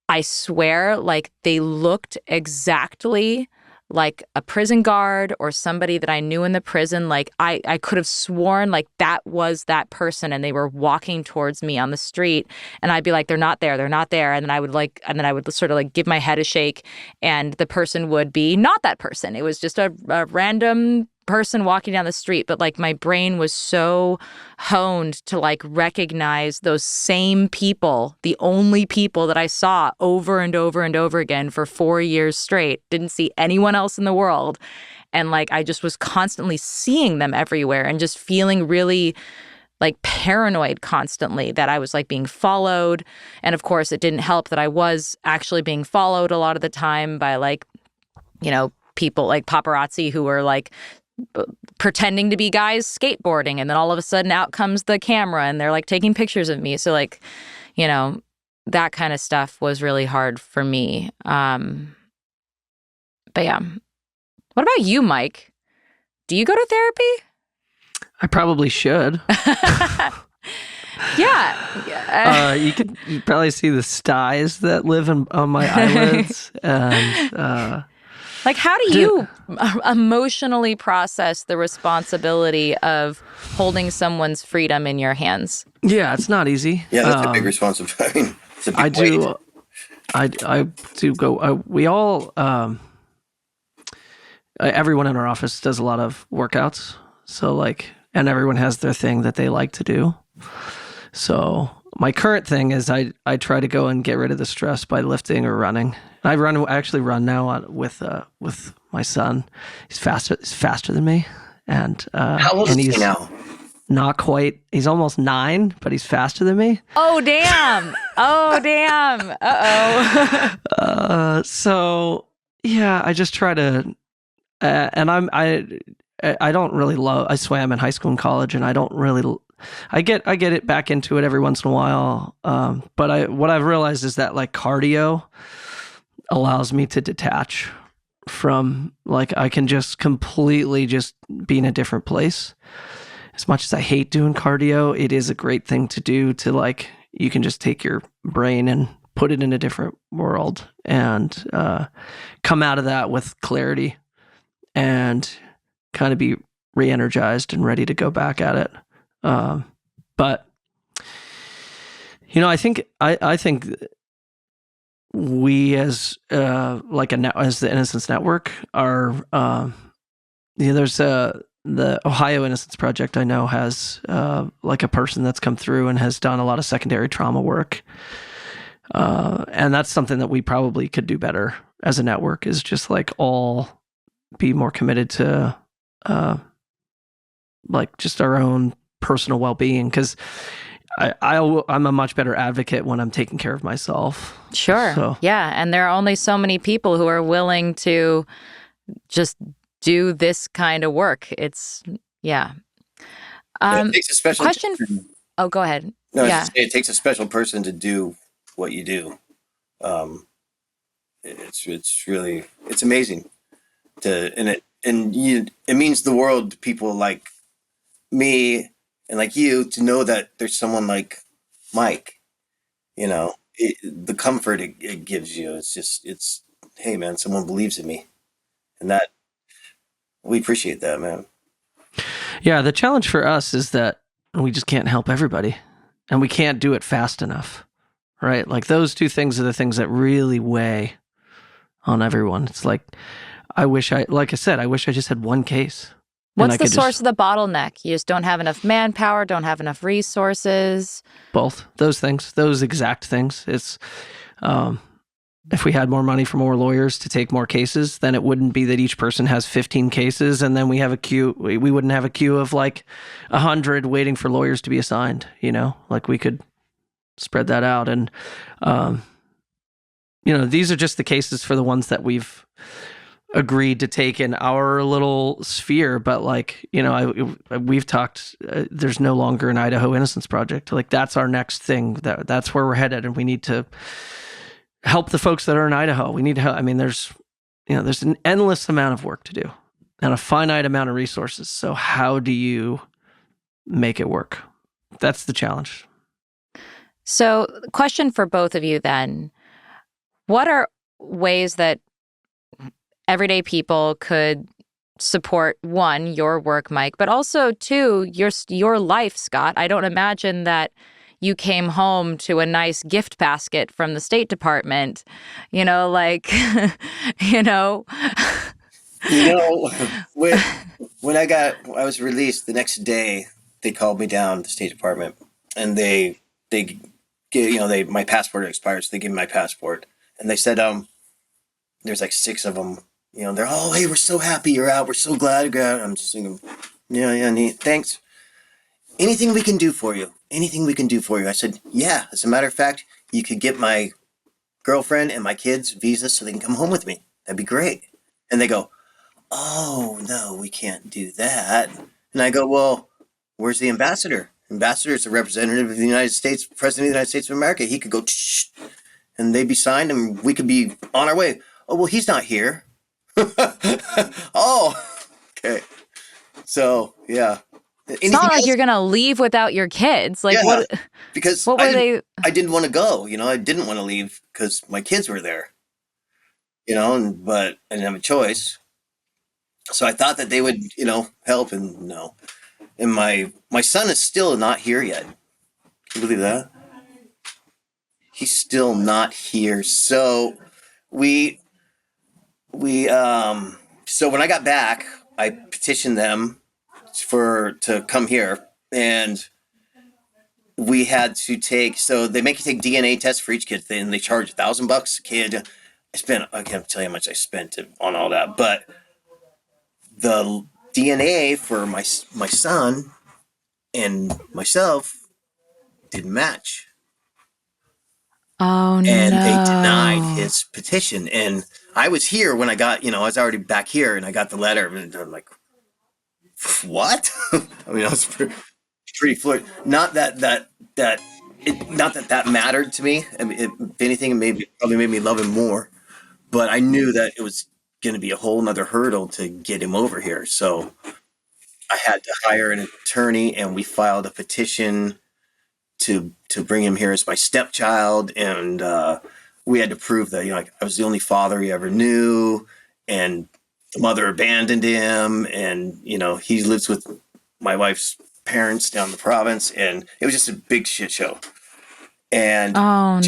I swear they looked exactly like a prison guard or somebody that I knew in the prison. I could have sworn that was that person, and they were walking towards me on the street, and I'd be like, they're not there. And then I would sort of give my head a shake, and the person would be not that person. It was just a random person walking down the street, but my brain was so honed to recognize those same people, the only people that I saw over and over and over again for 4 years straight. Didn't see anyone else in the world. And I just was constantly seeing them everywhere and just feeling really paranoid constantly that I was being followed. And of course, it didn't help that I was actually being followed a lot of the time by people paparazzi who were pretending to be guys skateboarding, and then all of a sudden out comes the camera and they're taking pictures of me. So that kind of stuff was really hard for me. But yeah. What about you, Mike? Do you go to therapy?
I probably should.
Yeah.
You probably see the styes that live on my eyelids. And
how do you emotionally process the responsibility of holding someone's freedom in your hands?
Yeah, it's not easy.
Yeah, that's a big responsibility. I mean, it's a big weight.
I do go. We all, everyone in our office does a lot of workouts. So and everyone has their thing that they like to do. So my current thing is I try to go and get rid of the stress by lifting or running. I actually run now with my son. He's faster than me, and
how old is he now?
Not quite. He's almost 9, but he's faster than me.
Oh damn! Oh damn! Uh-oh.
So yeah, I just try to, and I don't really love. I swam in high school and college, and I don't really. I get it back into it every once in a while. But what I've realized is that cardio allows me to detach from I can just completely just be in a different place. As much as I hate doing cardio, it is a great thing to do to you can just take your brain and put it in a different world and come out of that with clarity and kind of be re-energized and ready to go back at it. But I think we as as the Innocence Network are there's the Ohio Innocence Project I know has a person that's come through and has done a lot of secondary trauma work, and that's something that we probably could do better as a network, is just all be more committed to just our own personal well-being, because I'm a much better advocate when I'm taking care of myself.
Sure.
So. Yeah.
And there are only so many people who are willing to just do this kind of work. It's, yeah.
It takes a special
question. Oh, go ahead.
No,
yeah.
It takes a special person to do what you do. It's really, it's amazing it means the world to people like me and like you to know that there's someone like Mike, the comfort it gives you. It's, hey man, someone believes in me, and that we appreciate that, man.
Yeah. The challenge for us is that we just can't help everybody, and we can't do it fast enough, right? Those two things are the things that really weigh on everyone. It's I wish I just had one case.
What's the source of the bottleneck? You just don't have enough manpower, don't have enough resources?
Both those things, those exact things. It's, If we had more money for more lawyers to take more cases, then it wouldn't be that each person has 15 cases and then we have a queue. We wouldn't have a queue of like 100 waiting for lawyers to be assigned, like we could spread that out. And, these are just the cases for the ones that we've agreed to take in our little sphere. But like, we've talked, there's no longer an Idaho Innocence Project. Like that's our next thing. That's where we're headed. And we need to help the folks that are in Idaho. We need to help. I mean, there's an endless amount of work to do and a finite amount of resources. So how do you make it work? That's the challenge.
So, question for both of you then. What are ways that everyday people could support, one, your work, Mike, but also, two, your life, Scott? I don't imagine that you came home to a nice gift basket from the State Department, like,
when I was released the next day, they called me down to the State Department and they my passport expired, so they gave me my passport and they said, there's like 6 of them, they're, oh, hey, we're so happy you're out. We're so glad you're out. I'm just thinking, yeah, neat. Thanks. Anything we can do for you. Anything we can do for you. I said, yeah, as a matter of fact, you could get my girlfriend and my kids visas so they can come home with me. That'd be great. And they go, oh, no, we can't do that. And I go, well, where's the ambassador? Ambassador is the representative of the United States, President of the United States of America. He could go, shh, and they'd be signed and we could be on our way. Oh, well, he's not here. Oh, okay. So, yeah.
It's not like you're going to leave without your kids. Like,
yeah, because
what were they?
I didn't want to go, I didn't want to leave because my kids were there, but I didn't have a choice. So I thought that they would, help, and no. And my son is still not here yet. Can you believe that? He's still not here. So so when I got back, I petitioned them to come here, and we had to so they make you take DNA tests for each kid, and they charge $1,000 a kid. I can't tell you how much I spent on all that, but the DNA for my son and myself didn't match.
Oh,
and
no.
They denied his petition. And I was here when I got, I was already back here, and I got the letter, and I'm like, what? I mean, I was pretty floored. Not that mattered to me. I mean, if anything, probably made me love him more. But I knew that it was going to be a whole nother hurdle to get him over here. So I had to hire an attorney, and we filed a petition to bring him here as my stepchild. And we had to prove that, I was the only father he ever knew, and the mother abandoned him. And, he lives with my wife's parents down in the province, and it was just a big shit show. And now,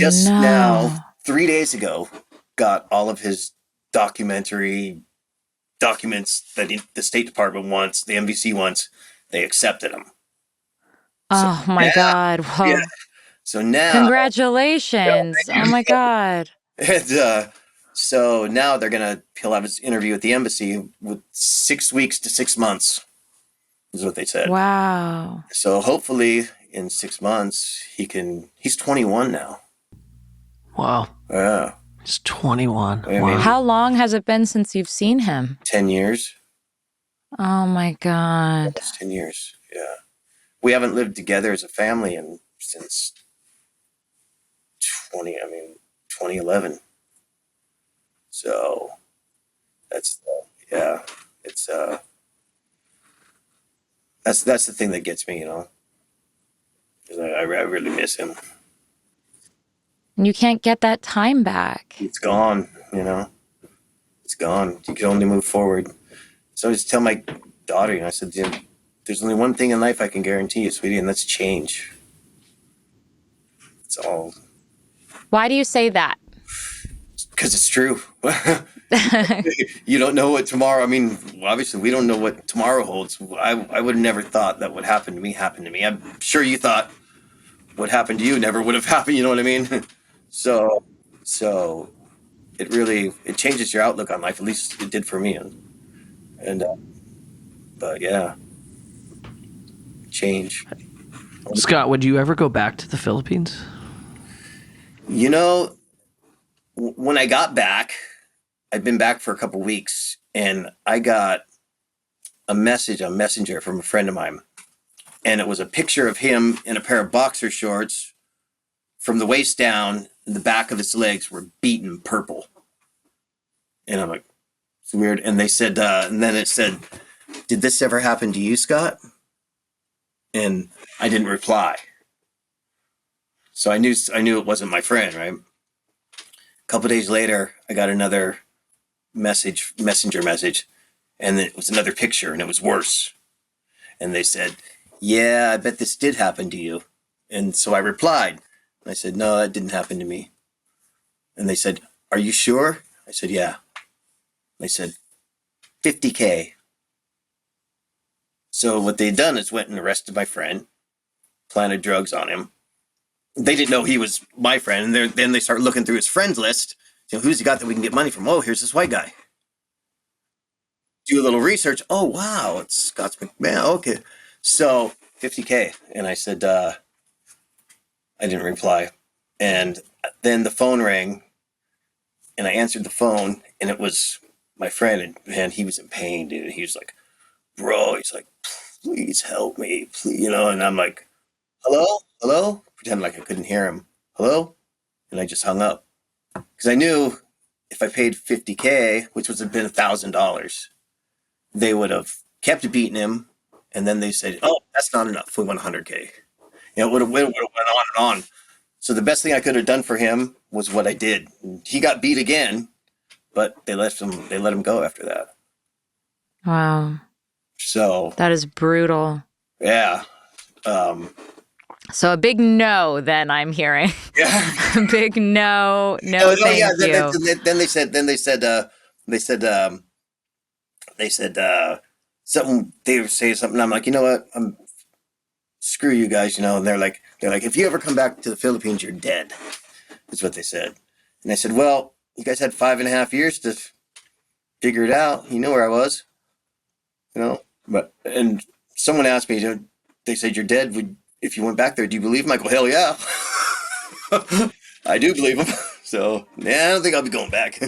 3 days ago, got all of his documentary documents that the State Department wants, the NBC wants. They accepted them.
Oh, my God. Whoa.
Yeah. So now,
congratulations. Oh, my God.
And so now he'll have his interview at the embassy with 6 weeks to 6 months, is what they said.
Wow.
So hopefully in 6 months he's 21 now.
Wow.
Yeah.
He's 21.
Wow.
How long has it been since you've seen him?
10 years.
Oh, my God.
Almost 10 years. Yeah. We haven't lived together as a family since 2011. So that's it's that's the thing that gets me, 'cause I really miss him.
And you can't get that time back.
It's gone, It's gone. You can only move forward. So I just tell my daughter, I said, there's only one thing in life I can guarantee you, sweetie, and that's change. It's all.
Why do you say that?
Because it's true. You don't know what tomorrow. I mean, obviously, we don't know what tomorrow holds. I would have never thought that what happened to me happened to me. I'm sure you thought what happened to you never would have happened. You know what I mean? So it changes your outlook on life. At least it did for me. And but yeah, change.
Scott, would you ever go back to the Philippines?
You know, when I got back, I'd been back for a couple weeks, and I got a message on Messenger from a friend of mine, and it was a picture of him in a pair of boxer shorts. From the waist down, the back of his legs were beaten purple. And I'm like, it's weird. And they said, and then it said, "Did this ever happen to you, Scott?" And I didn't reply. So I knew it wasn't my friend, right? A couple of days later, I got another messenger message, and it was another picture, and it was worse. And they said, "Yeah, I bet this did happen to you." And so I replied. I said, "No, that didn't happen to me." And they said, "Are you sure?" I said, "Yeah." They said, $50K. So what they'd done is went and arrested my friend, planted drugs on him. They didn't know he was my friend. And then they start looking through his friends list. You know, who's he got that we can get money from? Oh, here's this white guy. Do a little research. Oh, wow, it's Scott McMahon. Okay. So $50K. And I said, I didn't reply. And then the phone rang, and I answered the phone, and it was my friend, and man, he was in pain, dude. He was like, "Bro," he's like, "Please help me, please," you know. And I'm like, hello, pretend like I couldn't hear him. Hello, and I just hung up because I knew if I paid $50K, which would have been $1,000, they would have kept beating him, and then they said, "Oh, that's not enough. We want $100K." You know, it would have went on and on. So the best thing I could have done for him was what I did. He got beat again, but they let him go after that.
Wow.
So
That is brutal.
yeah.
So a big no, then I'm hearing.
Yeah.
A big no, thank you.
Then they said something. They were saying something. I'm like, you know what? Screw you guys, you know. And they're like, if you ever come back to the Philippines, you're dead. That's what they said. And I said, well, you guys had 5.5 years to figure it out. You know where I was, you know. And someone asked me, they said you're dead. If you went back there, do you believe him? I go, hell yeah. I do believe him. So yeah, I don't think I'll be going back.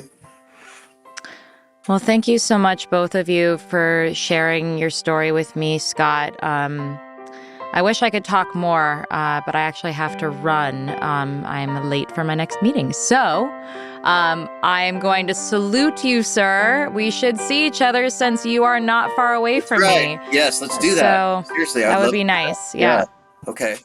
Well, thank you so much, both of you, for sharing your story with me, Scott. I wish I could talk more, but I actually have to run. I'm late for my next meeting. So I'm going to salute you, sir. We should see each other since you are not far away from me.
Yes, let's do that.
So
Seriously,
that would be nice. Yeah.
Okay.